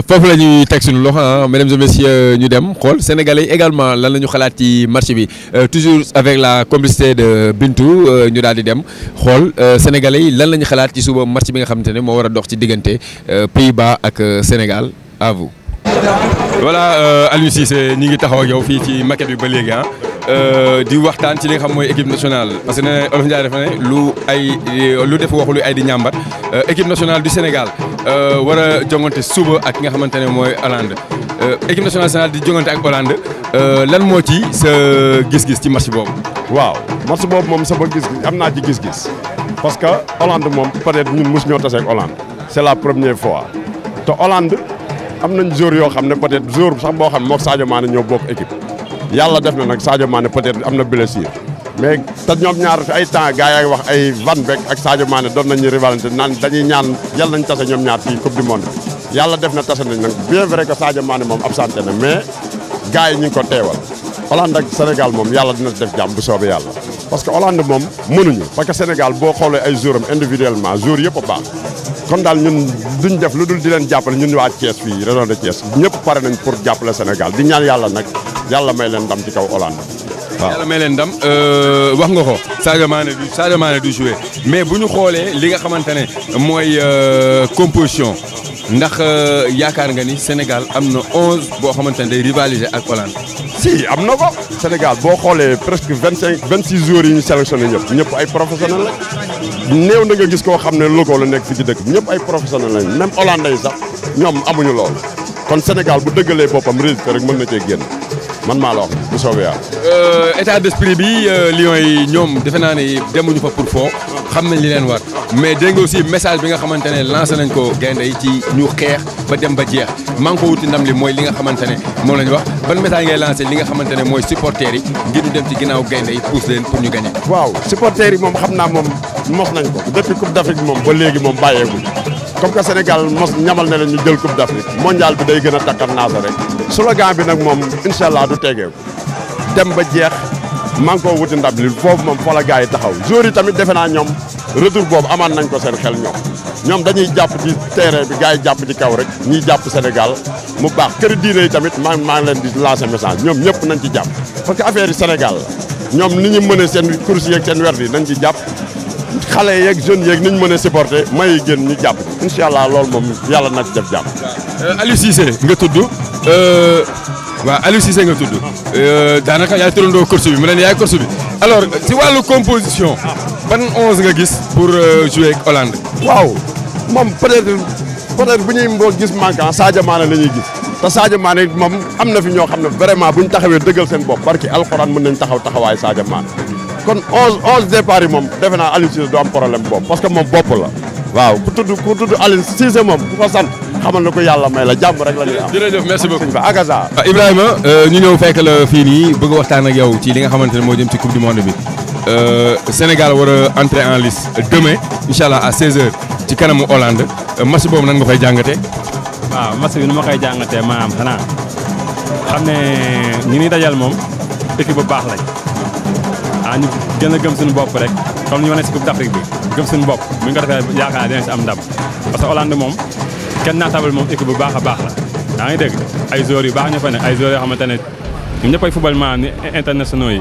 foofu la ñuy teg suñu loxo mesdames et messieurs ñu dem xool sénégalais yi également lan la ñu xalaat ci match bi toujours avec la complicité de Bintou ñu daal di dem xool sénégalais yi lan la ñu xalaat ci suba match bi nga xamante ne moo war a dox ci diggante Pays-Bas ak Sénégal à vous. voilà Aliou Cissé ñi ngi taxaw ak yow fii ci maquette bi ba léegi di waxtaan ci li nga xam mooy équipe nationale parce que ne Olof Ndiaye dafa ne lu def waxu lu ay di ñàmbat équipe nationale du Sénégal war a jongante suba ak ki nga xamante ne mooy Hollande équipe nationale Sénégal di jongante ak Hollande lan moo ci sa gis-gis ci match boobu. waaw match boobu moom sama gis-gis am naa ci gis-gis parce que Hollande moom peut-être ñun mosu ñoo tase ak Hollande. c'est la première fois te Hollande am nañ joueur yoo xam ne peut-être joueur sax boo xam ne moog Sadio Mané ñoo bokk équipe yàlla def na nag Sadio Mané peut-être am na blessure mais te ñoom ñaar ay temps gars yaa ngi wax ay Van Beek ak Sadio Mané doon nañu rivalité naan dañuy ñaan yàlla nañ tase ñoom ñaar fii coupe du monde yàlla def na tase nañ nag bien vrai que Sadio Mané moom absenté na mais gars yi ñu ngi ko teewal Hollande ak Sénégal moom yàlla dina def jàmm bu soobee yàlla parce que Hollande moom mënuñu parce que Sénégal boo xoolee ay jouram individuellement joueurs yëpp a baax kon daal ñun duñ def lu dul di leen jàppale ñun waa Thiès fii région de Thiès ñëpp pare nañ pour jàppale Sénégal di ñaan yàlla nag yàlla may leen ndam ci kaw Hollande waaw. yàlla may leen ndam wax nga ko Sadio Mané du jouer mais bu ñu xoolee li nga xamante ne mooy composition ndax yaakaar nga ni Sénégal am na 11 boo xamante ne day rivaliser ak Hollande. si am na ko Sénégal boo xoolee presque 26 joueurs yi ñu sélectionné ñëpp ay professionnels la néew na nga gis koo xam ne logo la nekk fi ci dëkk bi ñëpp ay professionnels lañ même Hollande yi sax ñoom amuñu lool kon Sénégal bu dëggalee boppam résultat rek mën na cee génn man maa la wax bu soobee yàlla. état d'esprit bi Lions yi ñoom defe naa ne demuñu fa pour foo xam nañ li leen war mais dégg nga aussi message bi nga xamante ne lancé nañ ko gaynde yi ci ñu xeex ba dem ba jeex maa ngi ko wuti ndam li mooy li nga xamante ne moom la ñu wax ban message ngay lancé li nga xamante ne mooy supporters yi ngir ñu dem ci ginnaaw gaynde yi pousse leen pour ñu gagner. waaw supporters yi moom xam naa moom mos nañ ko depuis coupe d'Afrique moom ba léegi moom bàyyeegul comme que Sénégal mos ñamal na leen ñu jël coupe d'Afrique mondial bi day gën a takkar naasa rek slogan bi nag moom incha allah du tegeeku dem ba jeex maa ngi koo wuti ndam li foofu moom fa la gars yi taxaw joueurs yi tamit defe naa ñoom retour boobu amaan nañ ko seen xel ñoom dañuy jàpp ci terrain bi gars yi jàpp ci kaw rek ñiy jàpp Sénégal mu baax kër diine yi tamit maa ngi leen di lancer message ñoom ñëpp nañ ci jàpp parce que affaire yi Sénégal la ñoom ni ñu mënee seen course yeeg seen werd yi nañ ci jàpp xale yeeg jeunes yeeg ni ñu mën a supporter may génn ñu jàpp incha allah loolu moom yàlla na ci def jàpp. Aliou Cissé nga tudd waaw Aliou Cissé nga tudd daanaka yaay turandoo course bi mu ne nii yaay course bi alors si wàllu composition ban 11 nga gis pour jouer ak Hollande. waaw moom peut-être bu ñuy mboo gis manquant Sadio Mané la ñuy gis te Sadio Mané moom am na fi ñoo xam ne vraiment bu ñu taxawee dëggal seen bopp barki alxuraan mën nañ taxawaay Sadio Mané kon 11 départ yi moom defe naa Aliou Cissé du am problème boobu parce que moom bopp la waaw ku tudd Aliou Cissé moom ku ko sant xamal na ko yàlla may la jàmm rek la ñuy am. jërëjëf merci beaucoup Agaza. Ibrahima ñu ñëw fekk la fii nii bëgg a waxtaan ak yow ci li nga xamante ne moo jëm ci coupe du monde bi Sénégal war a entrer en lice demain incha allah à 16h ci kanamu Hollande match boobu nan nga koy jàngatee. waaw match bi nu ma koy jàngatee maanaam xanaa xam ne ñi ñuy dajal moom équipe bu baax lañ ñu gën a gëm suñu bopp rek comme ñu wane si coupe d'Afrique bi gëm suñu bopp bu ñu ko defee yaakaar naa dinañ si am ndam parce que Hollande moom kenn naatable moom équipe bu baax a baax la yaa ngi dégg ay joueurs yu baax ñoo fa ne ay joueurs yoo xamante ne ñun ñëpp ay football maanaam ni internationaux yi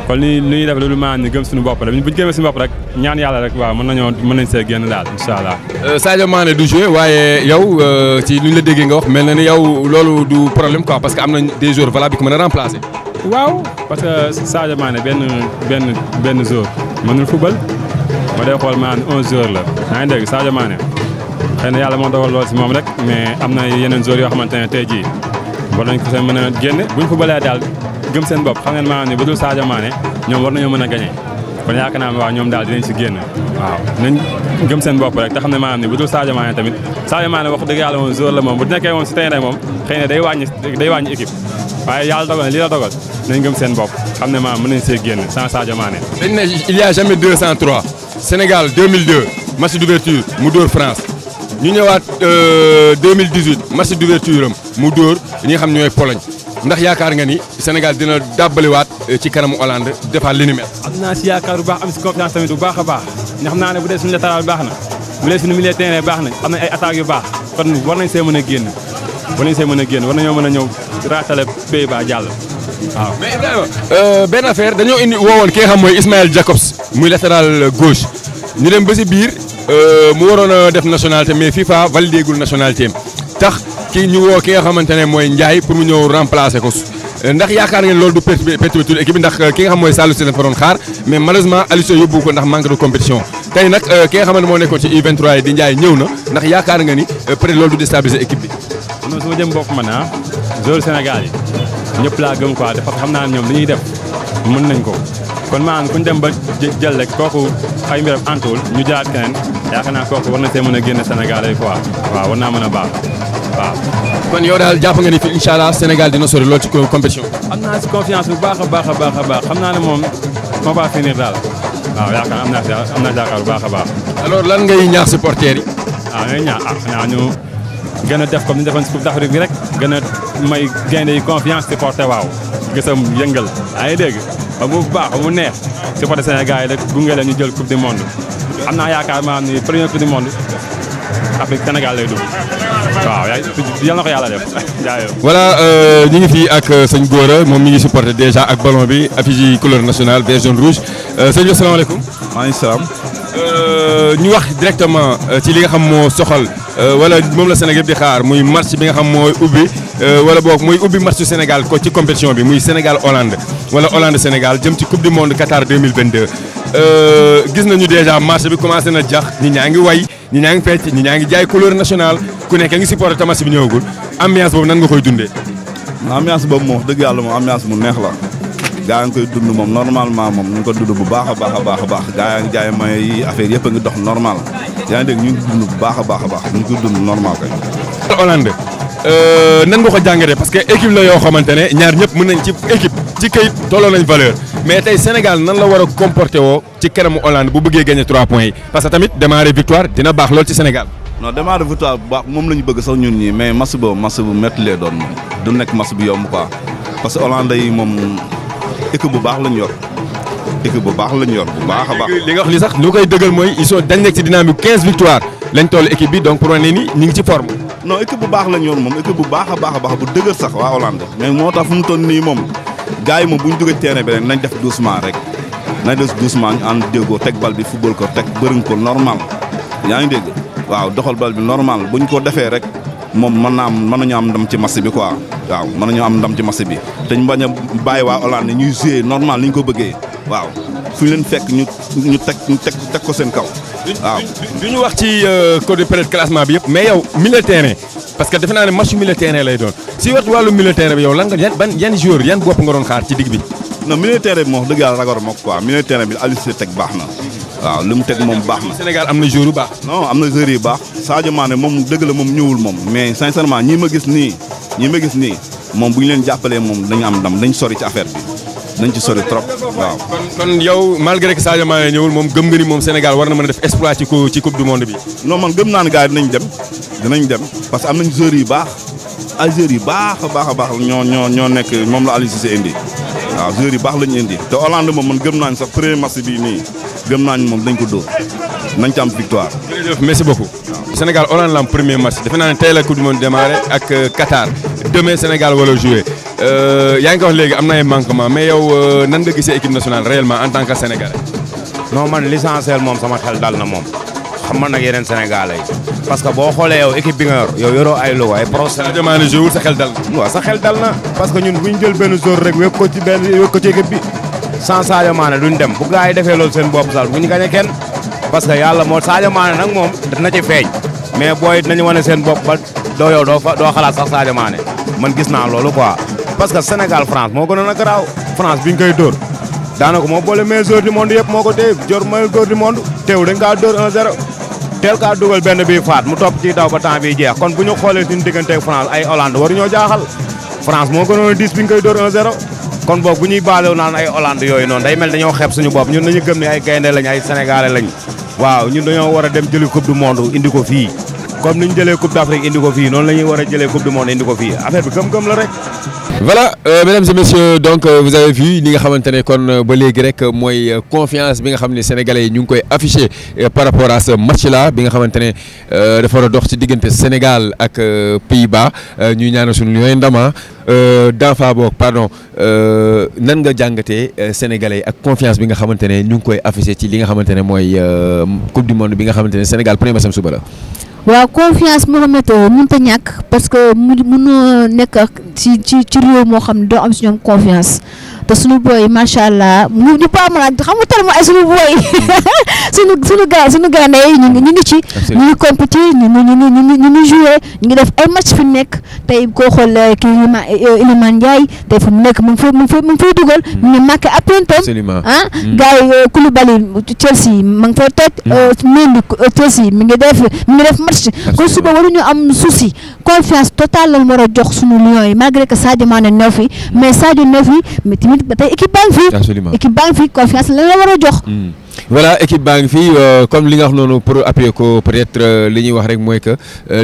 kon li ñuy def loolu maanaam ni gëm suñu bopp rek bu ñu gëmee suñu bopp rek ñaan yàlla rek waaw mën nañ see génn daal incha allah. Sadio Mané du jouer waaye yow ci lu ñu la déggee nga wax mel na ni yow loolu du problème quoi parce que am nañ des joueurs valables bi ko mën a remplacer. waaw parce que Sadio Mané benn joueur mënul football ma day xool maanaam 11 joueurs la yaa ngi dégg Sadio Mané xëy na yàlla moo dogal lool si moom rek mais am na yeneen joueurs yoo xamante ne tey jii war nañ ko seen mën a génne buñ footballee daal gëm seen bopp xam ngeen maanaam ne bu dul Sadio Mané ñoom war nañoo mën a gagné kon yaakaar naa waaw ñoom daal dinañ si génn waaw nañ gëm seen bopp rek te xam ne maanaam ne bu dul Sadio Mané tamit Sadio Mané wax dëgg yàlla moom joueur la moom bu nekkee moom si terrain moom xëy na day wàññi équipe waaye yàlla dogal na lii la dogal nañ gëm seen bopp xam ne maanaam mën nañ see génn sans Sadio Mané. dañ ne il y a jamais 203 Sénégal 2002 match d'ouverture mu dóor France ñu ñëwaat 2018 match d'ouverture am mu dóor ñi nga xam ñooy Pologne ndax yaakaar nga ni Sénégal dina dàbbaliwaat ci kanamu Hollande defaat li ni mel. am naa si yaakaar bu baax am si confiance tamit bu baax a baax ndax xam naa ne bu dee suñu latéral baax na bu dee suñu milieu terrain baax na am na ay attaques yu baax kon war nañ see mën a génn war nañoo mën a ñëw raatale Pays-Bas jàll waaw. mais Ibrahima benn affaire dañoo indi woowoon ki nga xam mooy Ismaël Jacobs muy latéral gauche ñu dem ba si biir mu waroon a def nationalité mais FIFA validé gul nationalité am tax ki ñu woo ki nga xamante ne mooy Ndiaye pour mu ñëw remplacer ko ndax yaakaar ngeen loolu du perturber équipe bi ndax ki nga xam mooy Salou Cissé fa doon xaar mais malheureusement Aliou Cissé yóbbu ko ndax manque de compétition tey nag ki nga xamante moo nekkoon ci U23 yi di Ndiaye ñëw na ndax yaakaar nga ni peut-être loolu du déstabiliser équipe bi. non su ma jëm bopp man joueur Sénégal yi ñëpp laa gëm quoi parce que xam naa ne ñoom li ñuy def mën nañ ko kon maanaam ku ñu dem ba jël rek kooku ay mbiram antuwul ñu jëlaat keneen yaakaar naa kooku war na see mën a génn Sénégal yi quoi waaw war naa mën a baax waaw. kon yow daal jàpp nga ni fi incha allah Sénégal dina sori lool ci compétition. am naa si confiance bu baax a baax xam naa ne moom moo va finir daal waaw yaakaar am naa si yaakaar bu baax a baax. alors lan ngay ñaax supporters yi. ngay ñaax xanaa ñu gën a def comme ni defoon si Coupe d'Afrique bi rek gën a may gaynde yi confiance si porté waaw gësam yëngal yaa ngi dégg ba mu baax ba mu neex si porté Sénégal yi rek gunge leen ñu jël coupe du monde am naa yaakaar maanaam ni première coupe du monde Afrique Sénégal lay dugg waaw yal na ko yàlla def jaayoo. voilà ñu ngi fii ak sëñ Gora moom mi ngi supporté déjà ak ballon bi affiche yi couleur nationale vert jaune rouge sëñ bi asalaamaaleykum. maaleykum salaam. ñu wax directement ci li nga xam moo soxal wala moom la Sénégal di xaar muy match bi nga xam mooy ubbi wala boog mooy ubbi match su Sénégal ko ci compétition bi muy Sénégal Hollande wala Hollande Sénégal jëm ci coupe du monde Qatar 2022. gis nañu déjà match bi commencé na jax ñi ñaa ngi way ñi ñaa ngi fecc ñi ñaa ngi jaay couleur nationale ku nekk ngi supporté te match bi ñëwagul ambiance boobu nan nga koy dundee. ambiance boobu moom dëgg yàlla moom ambiance mu neex la. gaa yaa ngi koy dund moom normalement moom ñu ngi ko dund bu baax a baax gaa yaa ngi jaay may yi affaire yëpp a ngi dox normal yaa ngi dégg ñu ngi dund bu baax a baax ñu ngi koy dund normal kay. Hollande nan nga ko jàngatee parce que équipe la yoo xamante ne ñaar ñëpp mën nañ ci équipe ci kayit tolloo nañ valeur mais tey Sénégal nan la war a comporté woo ci kanamu Hollande bu bëggee gagné 3 points yi parce que tamit démarrer victoire dina baax lool ci Sénégal. non démarrer victoire bu baax moom la ñu bëgg sax ñun ñii mais match boobu match bu métti lay doon moom du nekk match bu yomb quoi parce que Hollande yi moom équipe bu baax lañ yor équipe bu baax lañ yor bu baax a baax. li nga wax li sax lu koy dëggal mooy ils sont dañ nekk ci dynamique 15 victoires lañ toll équipe bi donc pour wane ni ñu ngi ci forme. non équipe bu baax lañ yor moom équipe bu baax a baax bu dëgër sax waa Hollande mais moo tax fu mu toll nii moom gars yi moom bu ñu duggee terrain bi rek nañ def doucement rek nañ def doucement ñu ànd déggoo teg bal bi football ko teg bërëng ko normal yaa ngi dégg waaw doxal bal bi normal bu ñu ko defee rek moom mën nañu am ndam ci match bi quoi waaw mën nañu am ndam ci match bi te ñu bañ a bàyyi waa Hollande ñuy jouer normal ni ñu ko bëggee waaw fu ñu leen fekk ñu teg ko seen kaw waaw. du ñu wax ci côté peut-être classement bi yëpp mais yow milieu terrain parce que defe naa ne match milieu terrain lay doon si wàllu milieu terrain bi yow lan nga yan joueur yan bopp nga doon xaar ci digg bi. non milieu terrain bi moom dëgg yàlla ragal ma ko quoi milieu terrain bi Aliou Cissé teg baax na. waaw li mu teg moom baax na. Sénégal am na joueur yu baax. non am na joueur yu baax Sadio Mané moom dëgg la moom ñëwul moom mais sincèrement ñi ma gis nii moom bu ñu leen jàppalee moom dañu am ndam dañ sori ci affaire bi dañ ci sori trop waaw. kon yow malgré que Sadio Mané ñëwul moom gëm nga ni moom Sénégal war na mën a def exploit ci coupe du monde bi. non man gëm naa ne gars yi dinañ dem parce que am nañ joueurs yu baax ay joueurs yu baax a baax ñoo nekk moom la Aliou Cissé indi waaw joueurs yu baax la ñu indi te Hollande moom man gëm naa ne sax premier match bii nii gëm naa ne moom dañ ko dóor nañ ci am victoire. jërëjëf merci beaucoup. Sénégal Hollande la am premier match defe naa ne tey la coupe du monde démarré ak Qatar demain Sénégal wala jouer yaa ngi ko wax léegi am na ay manquement mais yow nan nga gisee équipe nationale réellement en tant que sénégalais. non man l'essentiel moom sama xel dal na moom xam man nag yeneen sénégalais parce que boo xoolee yow équipe bi nga yor yow yoroo ay logo ay pro. Sadio Mané joué sa xel dal na. waaw sa xel dal na parce que ñun bu ñu jël benn joueur rek wékk ko ci équipe bi sans Sadio Mané duñ dem bu gars yi defee loolu seen bopp sax bu ñu gañe kenn parce que yàlla moo Sadio Mané nag moom dina ci feeñ mais booy dinañu wane seen bopp ba doo xalaat sax Sadio Mané man gis naa loolu quoi parce que Sénégal France moo gënoon a garaaw France bi ñu koy dóor daanaka moo boole meilleur joueur du monde yëpp moo ko téye jor meilleur joueur du monde teew dañ kaa dóor 1-0 teel kaa dugal benn bii faat mu topp ci daw ba temps bi jeex kon bu ñu xoolee suñu digganteeg France ay Hollande waruñoo jaaxal France moo gënoon a 10 bi ñu koy dóor 1-0 kon boog bu ñuy baalew naan ay Hollande yooyu noonu day mel dañoo xeeb suñu bopp ñun nañu gëm ne ay gaynde lañ ay sénégalais lañ waaw ñun dañoo war a dem jëli coupe du monde indi ko fii comme ni ñu jëlee coupe d'Afrique indi ko fii noonu la ñuy war a jëlee coupe du monde indi ko fii affaire bi gëm-gëm la rek. Voilà mesdames et messieurs donc vous avez vu li nga xamante ne kon ba léegi rek mooy confiance bi nga xam ne sénégalais yi ñu ngi koy affiché par rapport à ce match là bi nga xamante ne dafa war a dox ci diggante Sénégal ak Pays-Bas ñuy ñaanal suñu ñooy ndama d'enfant boog pardon nan nga jàngatee sénégalais ak confiance bi nga xamante ne ñu ngi koy affiché ci li nga xamante ne mooy coupe du monde bi nga xamante ne Sénégal premier match am suba la. waaw confiance Mohamed mënut a ñàkk parce que mun nekk ci réew moo xam ne doo am si ñoom confiance te suñu booy macha allah ñu pas mën a xam nga tellement ay suñu booy suñu gaynde yi ñu ngi ci. ñu ngi compétir ñu ngi jouer ñu ngi def ay match fi nekk tey koo xool kii Iliman Ndiaye tey fu mu nekk mu ngi fay dugal. mu ngi marqué apprenti ah. gars yi Koulibaly Chelsea ma ngi fay toj. Mendy Chelsea mi ngi def match. kon suba waruñu am souci confiance totale lañ war a jox suñu Lions yi malgré que Sadio Mané neuf yi mais Sadio neuf yi mais tamit ba tey équipe baa ngi fi confiance lañ la war a jox. voilà équipe baa ngi fii comme li nga wax noonu pour appuyer ko peut-être li ñuy wax rek mooy que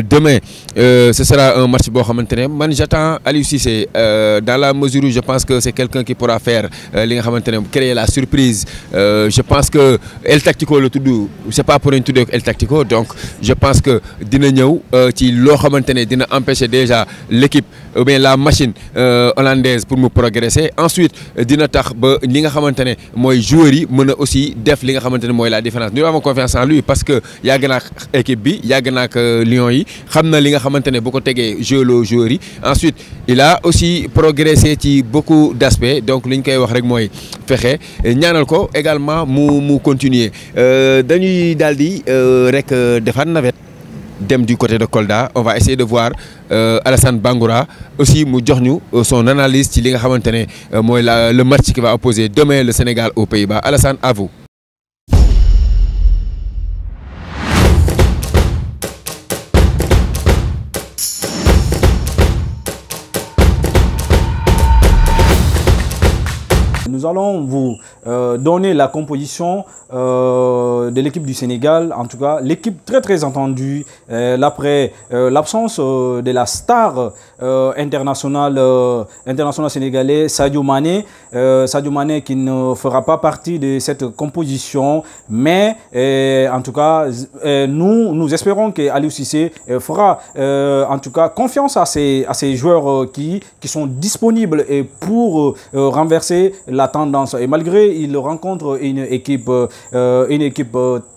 demain ce sera un match boo xamante ne man j'attends Aliou Cissé dans la mesure où je pense que c'est quelqu'un qui pourra faire li nga xamante ne créer la surprise je pense que El Tactico la tudd c'est pas pour ñu tuddee ko El Tactico donc je pense que dina ñëw ci loo xamante ne dina empêcher déjà l'équipe ou bien la machine hollandaise pour mu progresser ensuite dina tax ba li nga xamante ne mooy joueurs yi mën a aussi def li nga xamante ne mooy la différence ñu am confiance en lui parce que yàgg naa équipe bi yàgg naa ak Lions yi xam na li nga xamante ne bu ko tegee joueurs yi ensuite il a aussi progressé ci beaucoup d'aspects donc li ñu koy wax rek mooy fexe ñaanal ko également mu continuer dañuy daal di rek defaat navette dem du côté de Kolda on va essayer de voir Alassane Bangoura aussi mu jox ñu son analyse ci li nga xamante ne mooy le match qui va opposer demain le Sénégal aux Pays-Bas Alassane à vous. Nous allons vous donner la composition de l'équipe du Sénégal, en tout cas l'équipe très très entendue après l'absence de la star internationale sénégalais Sadio Mané qui ne fera pas partie de cette composition, mais en tout cas nous espérons que Aliou Cissé fera en tout cas confiance à ces joueurs qui sont disponibles et pour renverser la tendance, et malgré il rencontre une équipe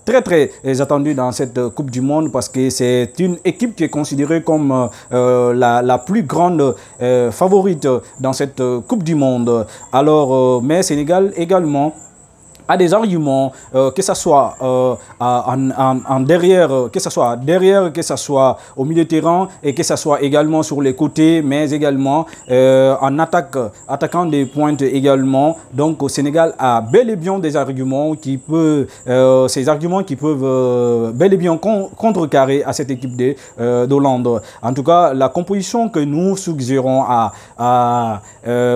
très très attendue dans cette Coupe du Monde parce que c'est une équipe qui est considérée comme la plus grande favorite dans cette Coupe du Monde. Alors mais Sénégal également a des arguments, que ce soit en derrière, que ce soit derrière, que ce soit au milieu de terrain et que ce soit également sur les côtés, mais également en attaque, attaquant des pointes également. Donc au Sénégal a bel et bien des arguments qui peuvent, bel et bien contrecarrer à cette équipe d'Hollande. En tout cas, la composition que nous suggérons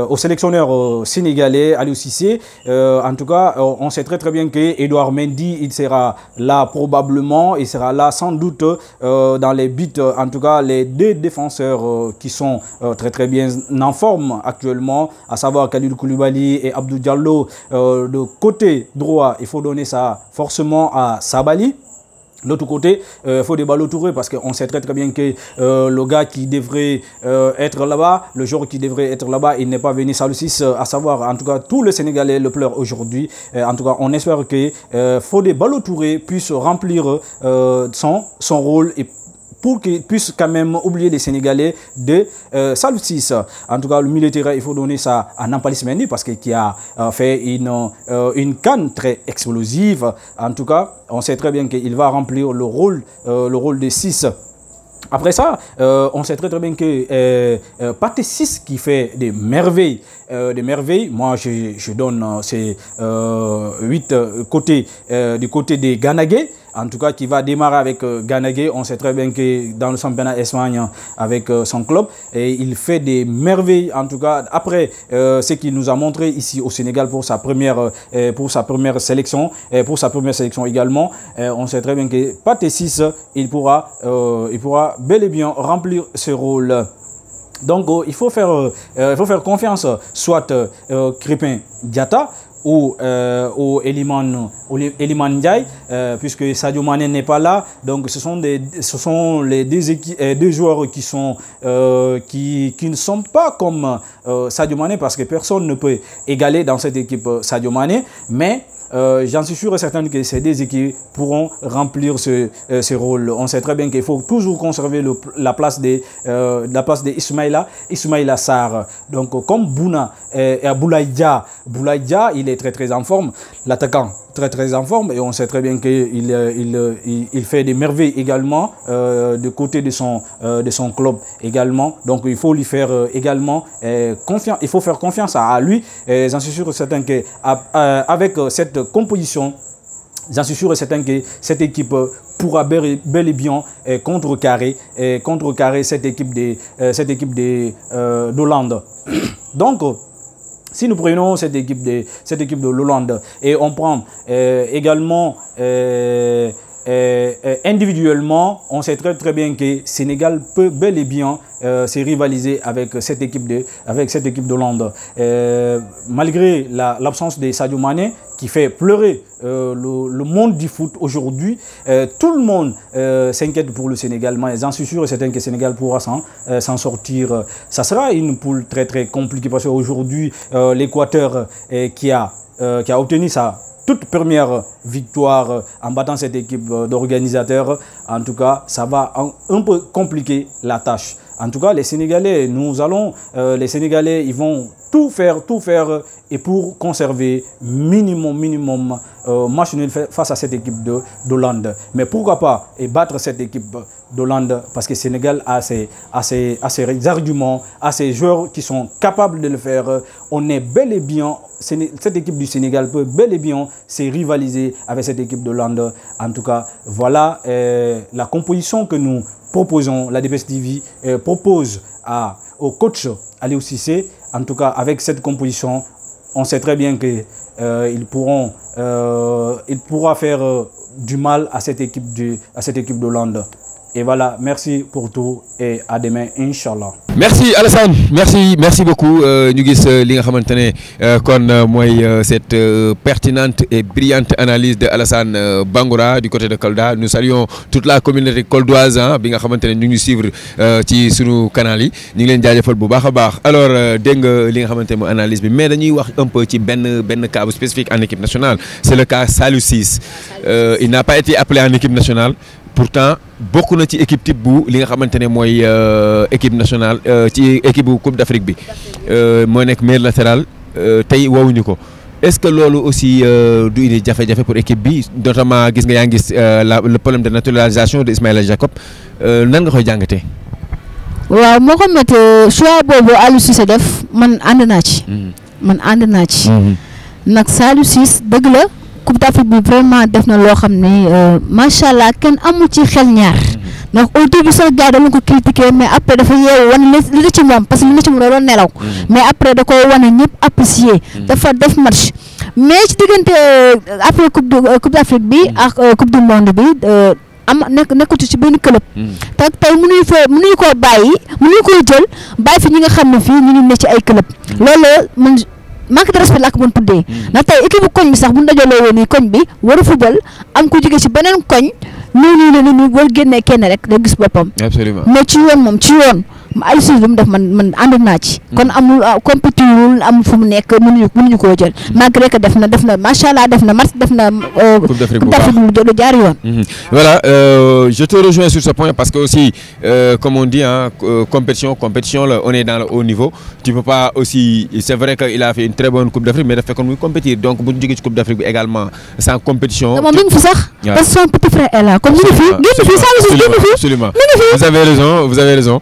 au sélectionneur sénégalais Aliou Cissé, en tout cas, on sait très bien que Edouard Mendy, il sera là probablement, il sera là sans doute dans les buts, en tout cas les deux défenseurs qui sont très bien en forme actuellement, à savoir Kalidou Koulibaly et Abdou Diallo. De côté droit, il faut donner ça forcément à Sabali. L'autre côté, il faut des Ballo Touré parce qu'on sait très bien que le gars qui devrait être là-bas, le joueur qui devrait être là-bas, il n'est pas venu Salou Ciss, à savoir en tout cas tous les Sénégalais le pleurent aujourd'hui. En tout cas, on espère que Fodé Ballo-Touré puisse remplir son rôle et pour qu'ils puissent quand même oublier les Sénégalais de Salou Ciss. En tout cas, le milieu de terrain, il faut donner ça à Nampalys Mendy parce qu'il a fait une CAN très explosive. En tout cas, on sait très bien qu'il va remplir le rôle de 6. Après ça, on sait très bien que Pathé Ciss qui fait des merveilles. Moi, je donne ces 8 côtés du côté des Ganagé. En tout cas, qui va démarrer avec Ganagé. On sait très bien que dans le championnat Espagne avec son club, et il fait des merveilles. En tout cas, après ce qu'il nous a montré ici au Sénégal pour sa première sélection, également, on sait très bien que Pathé Ciss, il pourra bel et bien remplir ce rôle. Donc, il faut faire confiance soit Krépin Diatta ou Eliman Ndiaye, puisque Sadio Mané n'est pas là. Donc ce sont les deux joueurs qui ne sont pas comme Sadio Mané, parce que personne ne peut égaler dans cette équipe Sadio Mané, mais j'en suis sûr et certain que ces deux équipes pourront remplir ce rôle. On sait très bien qu'il faut toujours conserver la place d'Ismaïla Sarr. Donc comme Bouna et Boulaye Dia, il est très en forme. L'attaquant très en forme, et on sait très bien qu'il fait des merveilles également du côté de son club également. Donc il faut lui faire également confiance. Il faut faire confiance à lui. J'en suis sûr et certain qu'avec cette composition, j'en suis sûr et certain que cette équipe pourra bel et bien contrecarrer cette équipe d'Hollande. Donc si nous prenons cette équipe de l'Hollande et on prend également individuellement, on sait très bien que Sénégal peut bel et bien se rivaliser avec cette équipe d'Hollande. Malgré l'absence de Sadio Mané, qui fait pleurer le monde du foot aujourd'hui, tout le monde s'inquiète pour le Sénégal. Mais j'en suis sûr et certain que le Sénégal pourra s'en sortir. Ça sera une poule très compliquée parce qu'aujourd'hui, l'Équateur qui a obtenu sa toute première victoire en battant cette équipe d'organisateurs, en tout cas, ça va un peu compliquer la tâche. En tout cas, les Sénégalais, les Sénégalais, ils vont tout faire et pour conserver minimum match nul face à cette équipe d'Hollande. Mais pourquoi pas et battre cette équipe d'Hollande, parce que le Sénégal a ses arguments, a ses joueurs qui sont capables de le faire. On est bel et bien, cette équipe du Sénégal peut bel et bien se rivaliser avec cette équipe d'Hollande. En tout cas, voilà la composition que nous proposons, la DPS TV propose au coach Aliou Cissé. En tout cas, avec cette composition, on sait très bien qu'il pourra faire du mal à cette équipe d'Hollande. Et voilà, merci pour tout et à demain, Inch'Allah. Merci Alassane, merci beaucoup. Nous gis li nga xamantene kon moy cette pertinente et brillante analyse de Alassane Bangoura du côté de Kolda. Nous saluons toute la communauté koldoise bi nga xamantene ñu ngi suivre ci sunu canal yi. Ñu ngi leen jaajëfal bu baaxa baax. Alors dégg nga li nga xamantene mo analyse bi, mais dañuy wax un peu ci ben cas spécifique en équipe nationale. C'est le cas Salou Ciss. Il n'a pas été appelé en équipe nationale. Pourtant beaucoup na ci équipe type bu li nga xamantene moy équipe nationale ci équipe bu Coupe d'Afrique bi moo nekk meilleur latéral tey woowuñu ko est-ce que loolu aussi du indi jafe-jafe pour équipe bi notamment gis nga yaa ngi gis le problème de naturalisation de Ismaïla Jacob nan nga koy jàngatee. waaw moo xam ne choix boobu Aliou Cissé def man ànd naa ci. nag Saliou Ciss dëgg la Coupe d'Afrique bi vraiment def na loo xam ne macha allah kenn amul ci xel ñaar. donc au début sax gars dama ko critiquer mais après dafa yeewu wane li la ci moom parce que li la ci moom da doon nelaw. mais après da koy wane ñëpp apprécier. dafa def match. mais ci diggante après coupe d'Afrique bi ak coupe du monde bi nekkatu ci benn club. te tey mënuñu koo bàyyi mënuñu koo jël bàyyi fi ñi nga xam ne fii ñu ngi ne ci ay club. loolu man manque de respect la ko mën tuddee. ndax tey équipe koñ bi sax bu ñu dajaloo woon nii koñ bi war a football am ko jóge ci beneen koñ. ñu war génnee kenn rek da gis boppam. absolument mais ci yoon Aliou Cissé lu mu def man ànd naa ci. kon amul compétition amul fu mu nekk mënuñu koo jël. malgré que def na macha allah def na match def na. Coupe d'Afrique lu jaar yoon. voilà je te rejoins sur ce point parce que aussi comme on dit compétition là on est dans le haut niveau tu peux pas aussi c'est vrai que il a fait une très bonne Coupe d'Afrique mais daf fekkoon muy compétir donc bu ñu jógee ci Coupe d'Afrique bi également sans compétition. moom mi ngi fi sax. parce que son petit frère est là comme mi ngi fi génn fi Saliou Ciss génn fi. absolument vous avez raison.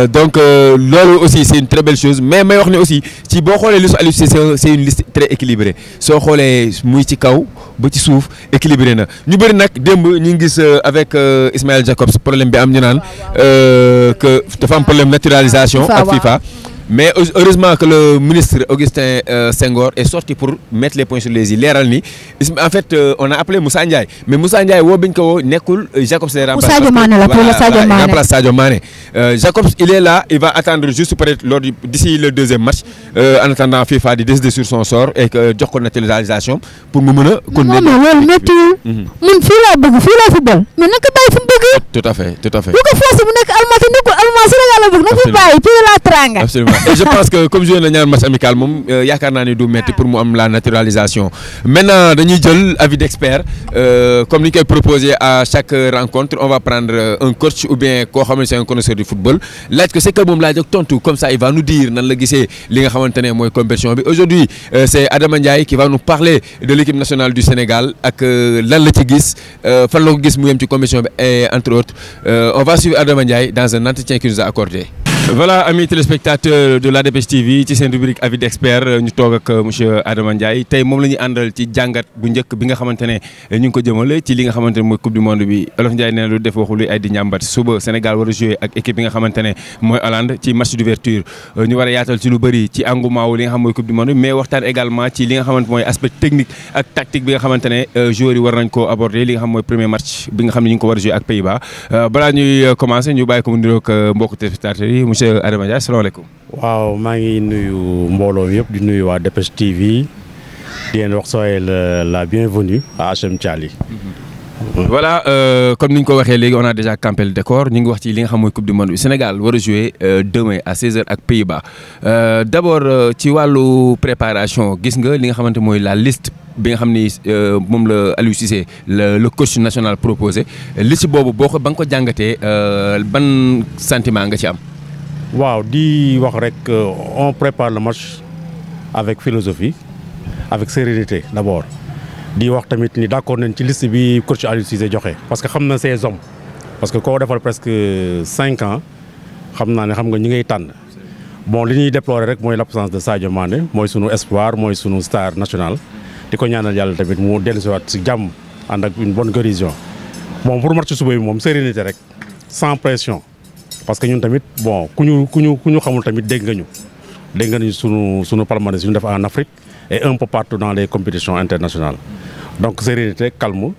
Donc loolu aussi c'est une très belle chose mais may wax ne aussi ci boo xoolee liste Aliou Cissé c'est une liste très équilibrée soo xoolee muy ci kaw ba ci suuf équilibré na ñu bëri nag démb ñu ngi gis avec Ismaïla Jacobs problème bi am ñu naan que dafa am problème naturalisation ak FIFA. Mais heureusement que le ministre Augustin Senghor est sorti pour mettre les points sur les i leeral ni en fait on a appelé Moussa Ndiaye mais Moussa Ndiaye woo biñ ko woo nekkul Jacobs lay remplacer. Sadio Mané la pour le Sadio Mané Jacobs il est là il va attendre juste peut-être d'ici le deuxième match en attendant FIFA di décider sur son sort et que jox ko naturalisation pour mu mën a. non loolu méttiwul. mun fii laa bëgg fii laa football mais naka bàyyi fu mu bëgg. tout à fait. bu ko forcé bu nekk Almadi nekkul Almadi Sénégal la bëgg na fi bàyyi fii la tranga. Absolument. Et je pense que comme joué na ñaar match amical moom yaakaar naa ne du metti pour mu am la naturalisation maintenant dañuy jël avis d'expert comme ni ñu koy proposé à chaque rencontre on va prendre un coach ou bien koo xam ne c'est un connaisseur du football laaj ko c'est que moom laaj ak tontu comme ça il va nous dire nan la gisee li nga xamante ne mooy compétition bi aujourd'hui c'est Adama Ndiaye qui va nous parler de l'équipe nationale du Sénégal ak lan la ci gis fan la ko gis mu yem ci compétition bi et entre autres on va suivre Adama Ndiaye dans un entretien qu'il nous a accordé. Voilà amis téléspectateurs de la Dépêche TV ci seen rubrique avis d'expert ñu toog ak monsieur Adama Ndiaye tey moom la ñuy àndal ci jàngat bu njëkk bi nga xamante ne ñu ngi ko jëmale ci li nga xamante ne mooy coupe du monde bi Olof Ndiaye nee na lu def waxu luy ay di njàmbat suba Sénégal war a jouer ak équipe bi nga xamante ne mooy Hollande ci match d'ouverture ñu war a yaatal ci lu bëri ci engouement wu li nga xam mooy coupe du monde bi mais waxtaan également ci li nga xamante mooy aspect technique ak tactique bi nga xamante ne joueurs yi war nañ koo aborder li nga xam mooy premier match bi nga xam ne ñu ngi ko war a jouer ak Pays-Bas balaa ñuy commencer ñu bàyyi ko mu niroog mbokku téléspectateurs yi monsieur Adama Ndiaye asalaamaaleykum. waaw maa ngi nuyu mbooloo yëpp di nuyu waa Dépêche TV di leen wax soyez la bienvenue à HM Thiali. Voilà comme ni ñu ko waxee léegi on a déjà campé le décor ñu ngi wax ci li nga xam mooy coupe du monde bi Sénégal war a jouer demain à 16h ak Pays-Bas d'abord ci wàllu préparation gis nga li nga xamante mooy la liste. bi nga xam ni moom la Aliou Cissé le coach national proposé liste boobu boo ko ba nga ko jàngatee ban sentiment nga ci am. waaw di wax rek on prépare le match avec philosophie avec sérénité d'abord di wax tamit ni d'accord nañ ci liste bi coach Aliou Cissé joxe parce que xam na ses hommes parce que koo defal presque 5 ans xam naa ne xam nga ñi ngay tànn bon li ñuy déplorer rek mooy l'absence de Sadio Mané mooy sunu espoir mooy sunu star national. di ko ñaanal yàlla tamit mu dellusiwaat si jàmm ànd ak une bonne guérison bon pour match suba bi moom sérénité rek sans pression parce que ñun tamit bon ku ñu xamul tamit dégg nga ñu sunu palmarès yu ñu def en Afrique et un peu partout dans les compétitions internationales donc sérénité calme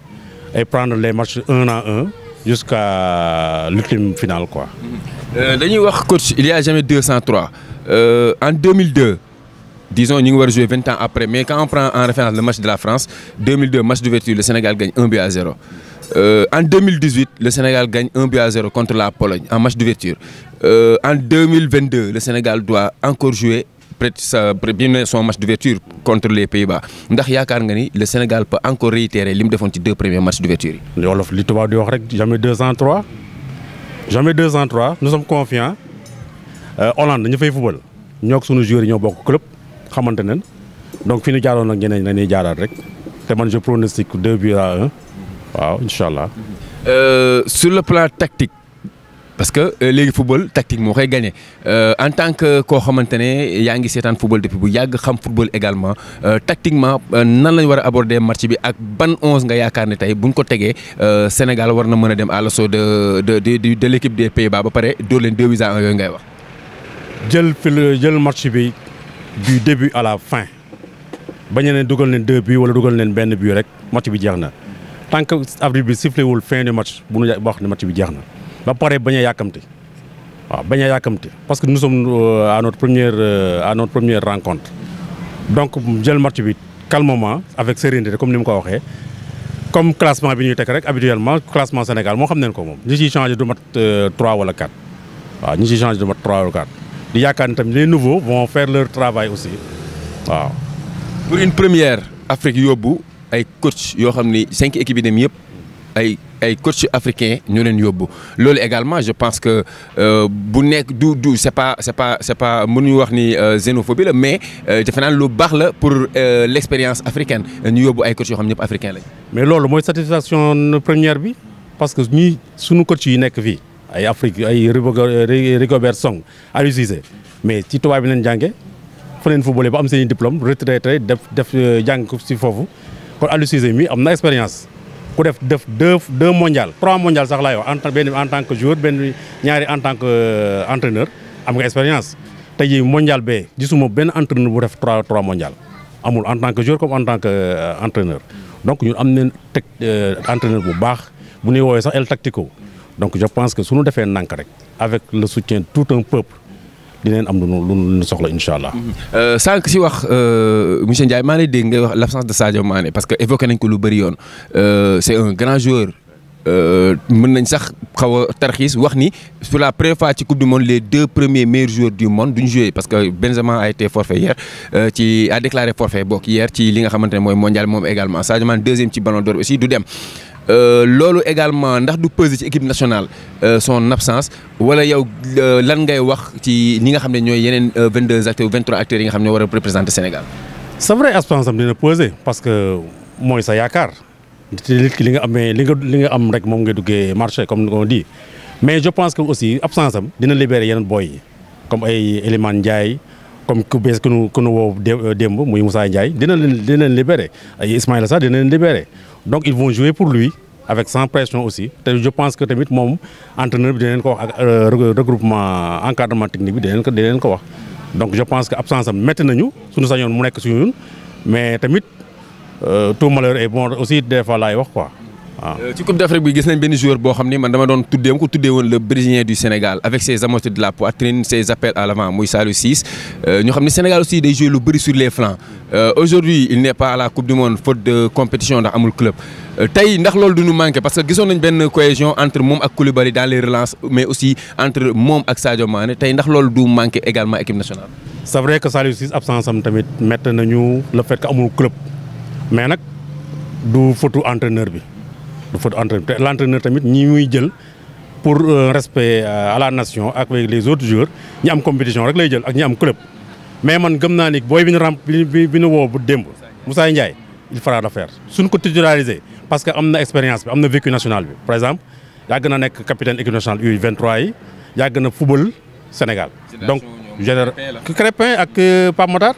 et prendre les matchs un à un jusqu'à l'ultime finale quoi. dañuy wax coach il y a jamais 203 en 2002. Disons ñu ngi war a jouer 20 ans après mais quand on prend en référence le match de la France 2002 match d'ouverture le Sénégal gagne 1-0 en 2018 le Sénégal gagne 1-0 contre la Pologne en match d'ouverture en 2022 le Sénégal doit encore jouer peut-être son match d'ouverture contre les Pays-Bas ndax yaakaar nga ni le Sénégal peut encore réitérer li mu defoon ci 2 premiers matchs d'ouverture yi. Wolof li tubaab di wax rek jamais 203 jamais 203 nous sommes confiants Hollande ñu fay football ñoo ak sunu joueurs yi ñoo bokk club. xamante ne donc fi ñu jaaroon nag ñeneen dañuy jaaraat rek te man je pronostique 2-1 waaw incha allah. Sur le plan tactique. parce que léegi football tactique moo koy gagné en tant que koo xamante ne yaa ngi seetaan football depuis bu yàgg xam football également tactiquement nan lañ war a aborder match bi ak ban 11 nga yaakaar ne tey buñ ko tegee Sénégal war na mën a dem à l'assaut de l'équipe des Pays-Bas ba pare dóor leen 2-1 yooyu ngay wax. jël match bi du début à la fin bañ a ne dugal leen 2 buts wala dugal leen benn but rek match bi jeex na tant que arbitre bi sifflé wul fin du match bu ñu wax ne match bi jeex na. ba pare bañ a yàkkamti waaw bañ a yàkkamti parce que nous sommes à notre première rencontre donc jël match bi calmement avec sérénité comme ni mu ko waxee comme classement bi ñuy teg rek habituellement classement Sénégal moo xam nañ ko moom ñi ciy changé du mat 3 wala 4 waaw ñi ciy changé du mat 3 wala 4 di yaakaar ni tamit les nouveaux vont faire leur travail aussi waaw. pour une première Afrique yóbbu ay coach yoo xam ni 5 équipes yi dem yëpp ay coach africain ñoo leen yóbbu loolu également je pense que bu nekk du c'est pas mënuñu wax ni xénophobie la mais defe naa lu baax la pour l'expérience africaine ñu yóbbu ay coach yoo xam ñëpp africain lañ. mais loolu mooy satisfaction première bi parce que ñi sunu coach yi nekk fii ay Afrique ay Rigobert Song Aliou Cissé mais ci tubaab bi nañ jànge fa leen footballé ba am seen diplôme retraité def jàng si foofu kon Aliou Cissé mi am na expérience. ku def deux mondial 3 mondial sax laay wax benn en tant que joueur benn ñaari en tant que entraîneur am nga expérience tey jii mondial bee gisuma benn entraîneur bu def 3 mondial amul en tant que joueur comme en tant que entraîneur donc ñun am nañ teg entraîneur bu baax bu ñuy woowee sax el tactico donc je pense que suñu defee nank rek avec le soutien de tout un peuple dinañ am lu soxla incha allah. sànq si wax monsieur Ndiaye maa ngi lay dégg ngay wax l'absence de Sadio Mané parce que évoqué nañ ko lu bëri yoon c'est un grand joueur mën nañ sax xaw a tarxiis wax ni pour la première fois ci coupe du monde les 2 premiers meilleurs joueurs du monde duñ joué parce que Benzema a été forfait hier a déclaré forfait bokk hier ci li nga xamante ne mooy mondial moom également Sadio Mané 2e ci Ballon d'Or aussi du dem. loolu également ndax du peser ci équipe nationale son absence wala yow lan ngay wax ci ñi nga xam ne ñooy yeneen 22 acteurs 23 acteurs yi nga xam ne war a représenter Sénégal. c'est vrai absence am dina peser parce que mooy sa yaakaar te nit ki li nga amee li nga am rek moom nga duggee marché comme on dit mais je pense que aussi absence am dina libérer yeneen boy yi comme ay Elimane Ndiaye comme ku bees ku nu woo démb muy Moussa Ndiaye dina leen libérer ay Ismaïla Sarr dina leen libérer. donc ils vont jouer pour lui avec sans pression aussi te je pense que tamit moom entraîneur bi dinañ ko wax ak regroupement encadrement technique bi dinañ ko wax donc je pense que absence am métti nañu suñu sañoon mu nekk suñu mais tamit tout malheur est bon aussi des fois laay wax quoi waaw. ci Coupe d'Afrique bi gis nañ benn joueur boo xam ni man dama doon tuddee ma ko tuddee woon le Brésilien du Sénégal avec ses amortis de la poitrine ses appels à l'avant muy Saliou Ciss ñu xam ni Sénégal aussi day jouer lu bëri sur les flancs aujourd'hui il n'est pas à la Coupe du Monde faute de compétition ndax amul club tey ndax loolu du ñu manqué parce que gisoon nañ benn cohésion entre moom ak Koulibaly dans les relances mais aussi entre moom ak Sadio Mané tey ndax loolu du manqué également équipe nationale. c'est vrai que Saliou Ciss absence am tamit métti nañu le fait que amul club mais nag du faute entraîneur bi. l'entraîneur tamit ñi muy jël pour respect à la nation avec les autres joueurs ñi am compétition rek lay jël ak ñi am club mais man gëm naa ni booy bi ñu woo bu démb Moussa Ndiaye il fera l'affaire suñ ko titularisé parce que am na expérience bi am na vécu national bi par exemple yàgg na nekk capitaine équipe nationale U23 yi yàgg na football Sénégal donc Crépin ak Pape Matar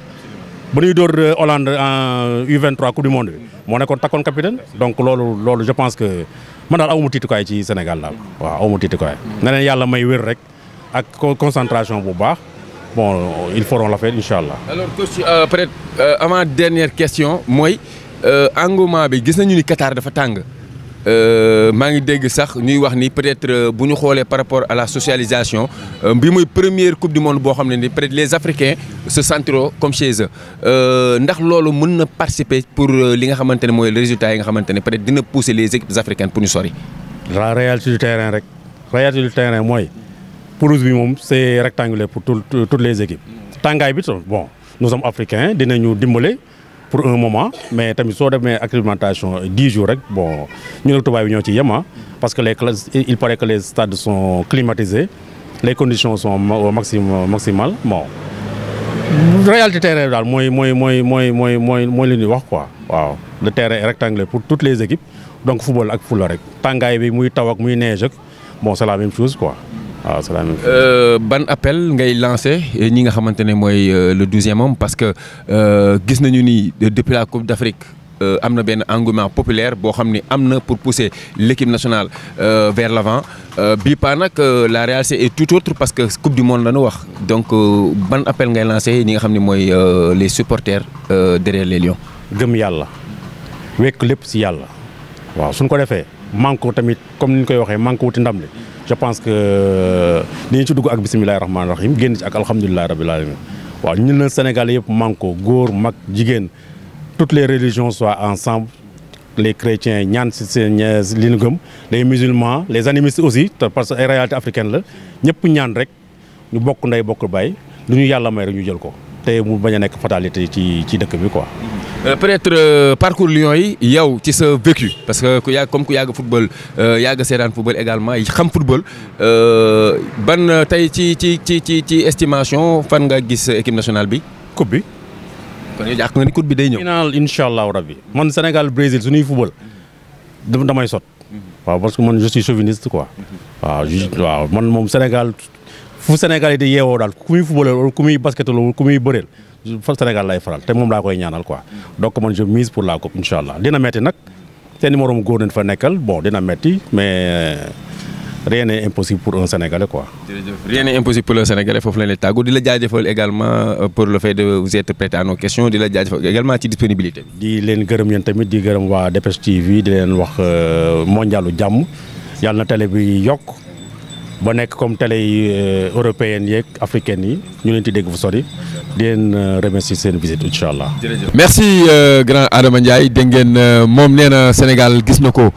ba ñuy door Hollande en U23 coupe du monde bi moo nekkoon takkoon capitaine donc loolu je pense que man daal awuma tiitukaay ci Sénégal daal waaw awuma tiitukaay na leen yàlla may wér rek ak concentration bu baax bon ils feront l'affaire incha allah. alors coach peut-être avant dernière question mooy engouement bi gis nañu ni Qatar dafa tàng maa ngi dégg sax ñuy wax ni peut-être bu ñu xoolee par rapport à la socialisation bi muy première coupe du monde boo xam ne ni peut-être les Africains se sentiront comme chez eux ndax loolu mën na participer pour li nga xamante ne mooy le résultat yi nga xamante ne peut-être dina pousser les équipes africaines pour ñu sori. la réalité du terrain rek réalité du terrain mooy pelouse bi moom c'est rectangulaire pour toutes les équipes tàngaay bi bon nous sommes africains dinañu dimbale. pour un moment mais tamit soo demee acclimatation 10 jours rek bon ñu ne tubaab yi ñoo ci yem parce que il paraît que les stades sont climatisés les conditions sont au maximales bon réalité terrain daal mooy li ñuy wax quoi waaw le terrain est rectangulaire pour toutes les équipes donc football ak fula rek tàngaay bi muy taw ak muy neige ak bon c'est la même chose quoi waaw c'est la même chose. ban appel ngay lancé ñi nga xamante ne mooy le 12e homme parce que gis nañu ni depuis la Coupe d'Afrique am na benn engouement populaire boo xam ne am na pour pousser l'équipe nationale vers l'avant bii pas nag la réalité est tout autre parce que Coupe du Monde la ñu wax donc ban appel ngay lancé ñi nga xam ne mooy les supporters derrière les Lions. gëm yàlla wekk lépp ci yàlla waaw suñ ko defee manko tamit comme ni ñu koy waxee manko wuti ndam li je pense que ni ñu ci dugg ak bisimilahi rahmaani rahim génn ci ak alhamdulilahi rabbil alamin waaw ñun na Sénégal yëpp manko góor mag jigéen toutes les religions soient ensemble les chrétiens ñaan ci seen li ñu gëm les musulmans les animistes aussi parce que ay réalité africaine la ñëpp ñaan rek ñu bokk ndey bokk baay lu ñu yàlla may rek ñu jël ko te mu bañ a nekk fatalité ci dëkk bi quoi. peut-être parcours Lions yi yow ci sa vécu parce que ku yàgg football yàgg seetaan football également xam football ban tey ci estimation fan nga gis équipe nationale bi. coupe bi. kon yow jàpp nga ni coupe bi day ñëw. final incha allahu rabbi man Sénégal Brésil suñuy football damay sot waaw parce que man je suis chauviniste quoi. waaw man moom Sénégal fu Sénégal yi di yeewoo daal ku muy footballeur wala ku muy basket wala ku muy bëreel fa Sénégal lay faral te moom laa koy ñaanal quoi donc man je mise pour la coupe incha allah dina metti nag seen numéro mu góor nañ fa nekkal bon dina metti mais rien n'est impossible pour un Sénégalais quoi. jërëjëf rien n'est impossible pour le Sénégalais foofu lañ lay tàggu di la jaajëfal également pour le fait de vous être prêté à nos questions di la jaajëfal également ci disponibilité bi. di leen gërëm yéen tamit di gërëm waa Dépêche TV di leen wax mondialu jàmm yàlla na télé bi yokk ba nekk comme télé yi européennes yeeg africaines yi ñu leen di dégg fu sori di leen remercier seen visite incha allah. jërëjëf merci grand Adama Ndiaye dégg ngeen moom nee na Sénégal gis na ko.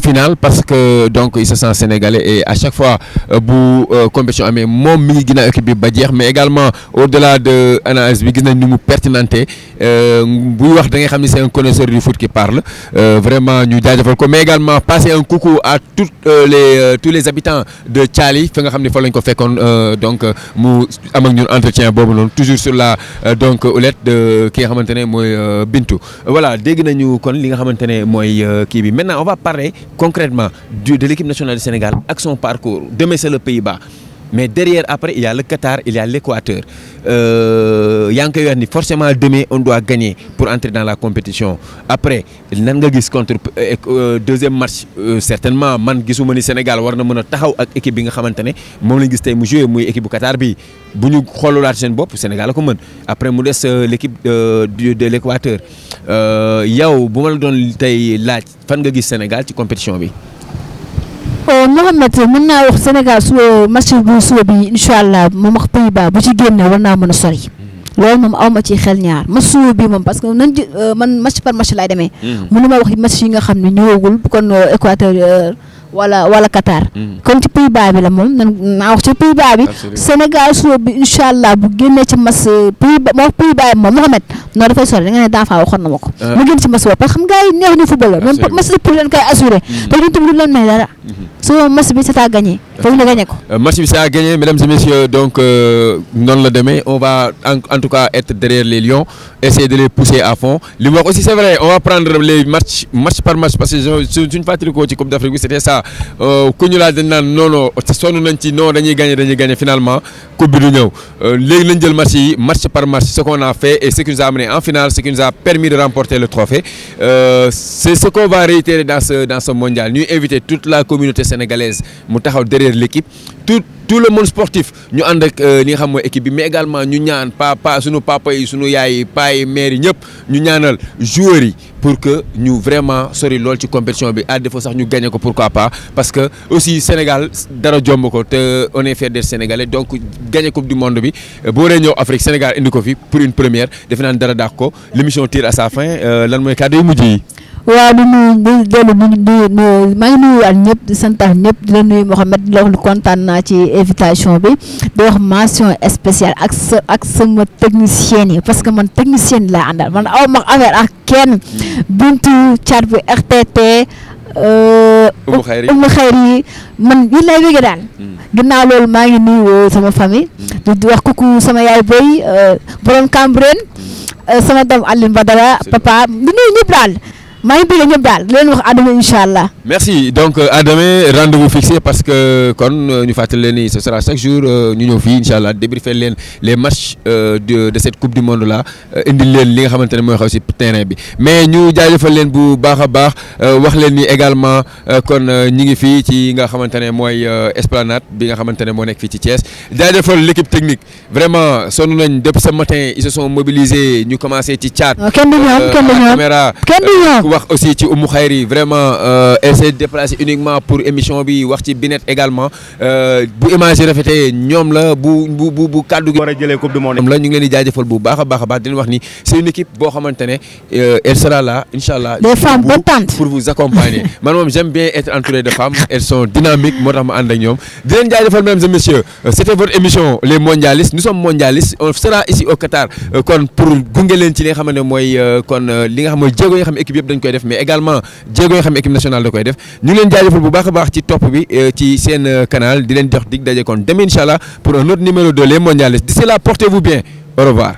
Final parce que donc il se sent sénégalais et à chaque fois bu compétition amee moom mi ngi ginnaaw équipe bi ba jeex mais également au-delà de analyse bi gis nañ ni mu pertinente buy wax da ngay xam ni c'est un connaisseur du foot qui parle vraiment ñu jaajëfal ko mais également passer un coucou à tous les habitants de Thiali fa nga xam ne fa lañ ko fekkoon donc mu am ak ñun entretien boobu noonu toujours sur la donc houlette de ki nga xamante ne mooy Bintu voilà dégg nañu kon li nga xamante ne mooy kii bi maintenant on va parler concrètement de l'équipe nationale du Sénégal avec son parcours. Demain c'est le Pays-Bas mais derrière après il y a le Qatar, il y a l'Équateur. Forcément demain on doit gagner pour entrer dans la compétition. Après nan nga gis contre deuxième match certainement man gisuma ni Sénégal war na mën a taxaw ak équipe bi nga xamante ne moom lañ gis tey mu joué muy équipe bu Qatar bi bu ñu xoolalaat seen bopp Sénégal la ko mën après mu des l'équipe de l'Équateur yow bu ma la doon tey laaj fan nga gis Sénégal ci compétition bi. Mohamed mën naa wax Sénégal match bu suba bi incha allah moom wax Pays-Bas bu ci génne war naa mën a sori. loolu moom aw ma ci xel ñaar match suba bi moom parce que man match par match laay demee. mënu ma wax match yi nga xam ne ñëwagul kon Équateur wala Qatar. kon ci Pays-Bas bi la moom naa wax ci Pays-Bas bi. Sénégal suba bi incha allah bu génnee ci match Pays-Bas bi moom Mohamed non dafay sori da nga ne daa faa waxoon na ma ko. mu génn ci match boobu parce que xam nga neex ñu football la même match pour leen koy assuré. te ñun tamit du leen may dara. so match bi c'est à gagner foog ñu gagner ko. match bi c'est à gagner mesdames et messieurs donc noonu la demee on va en tout cas être derrière les Lions essayer de les pousser à fond li mu wax aussi c'est vrai on va prendre les match par match parce que suñu fàttalikoo ci Coupe d'Afrique bi c'était ça ku ñu laaj dañ naan non sonn nañ ci non dañuy gagner finalement coupe bi du ñëw léegi lañ jël match yi match par match ce qu'on a fait et ce qui nous a amené en finale ce qui nous a permis de remporter le trophée c'est ce qu'on va réitérer dans ce mondial ñuy inviter toute la communauté sénégalaise mu taxaw derrière l'équipe tout le monde sportif ñu ànd ak li nga xam mooy équipe bi mais également ñu ñaan sunu papa yi sunu yaay yi paa yi mère yi ñëpp ñu ñaanal joueurs yi pour que ñu vraiment sori lool ci compétition bi à défaut sax ñu gagné ko pourquoi pas parce que aussi Sénégal dara jomb ko te on est fier d'être sénégalais donc gagné coupe du monde bi boo dee ñëw Afrique Sénégal indi ko fi pour une première defe naa dara dàq ko l'émission tire à sa fin lan mooy kàddu yu mujj yi. waaw di maa ngi nuyuwaat ñëpp di santal ñëpp di la nuyu Mohamed di la wax lu kontaan naa ci invitation bi di wax mention spéciale ak sama technicien yi parce que man technicien laa àndal man aw ma affaire ak kenn Bintu Thiat bu RTT Umu Xayri man yéen lay bëgg daal. ginnaaw loolu maa ngi nuyu sama famille. di wax kuku sama yaay boy borom Cambérène sama doom Alioune Badara papa di nuyu ñëpp daal. maa ngi bëgg ñëpp daal di leen wax à demain incha allah. merci donc à demain rendez-vous fixé parce que kon ñu fàttali leen ni ce sera chaque jour ñu ñëw fii incha allah débriefer leen les matchs de cette coupe du monde là indil leen li nga xamante ne mooy xaw si terrain bi mais ñu jaajëfal leen bu baax a baax wax leen ni également kon ñi ngi fii ci nga xamante ne mooy esplanade bi nga xamante ne moo nekk fii ci Thiès jaajëfal l'équipe technique vraiment sonn nañ depuis ce matin ils se sont mobilisés ñu commencé ci chat. kenn du ñoom caméra kenn du ñoom wax aussi ci Oumou Khayri vraiment elle s'est déplacée uniquement pour émission bi wax ci Binet également bu image yi rafetee ñoom la bu kaddu gi war a jëlee coupe du monde la ñu ngi leen di jaajëfal bu baax a baax di leen wax ni c'est une équipe boo xamante ne elle sera là inchallah des femmes battantes pour vous accompagner man moom j'aime bien être entouré de femmes elles sont dynamiques moo tax ma ànd ak ñoom di leen jaajëfal mesdames et messieurs c'était votre émission les mondialistes nous sommes mondialistes on sera ici au Qatar kon pour gunge leen ci li nga xamante ne mooy kon li nga xam mooy jéego yi nga xam équipe yëpp dañ koy def mais également jéego yoo xam équipe nationale da koy def ñu ngi leen jaajëfal bu baax a baax ci topp bi ci seen canal di leen jox dig daje kon demain inchallah pour un autre numéro de les mondialistes d'ici là portez-vous bien au revoir.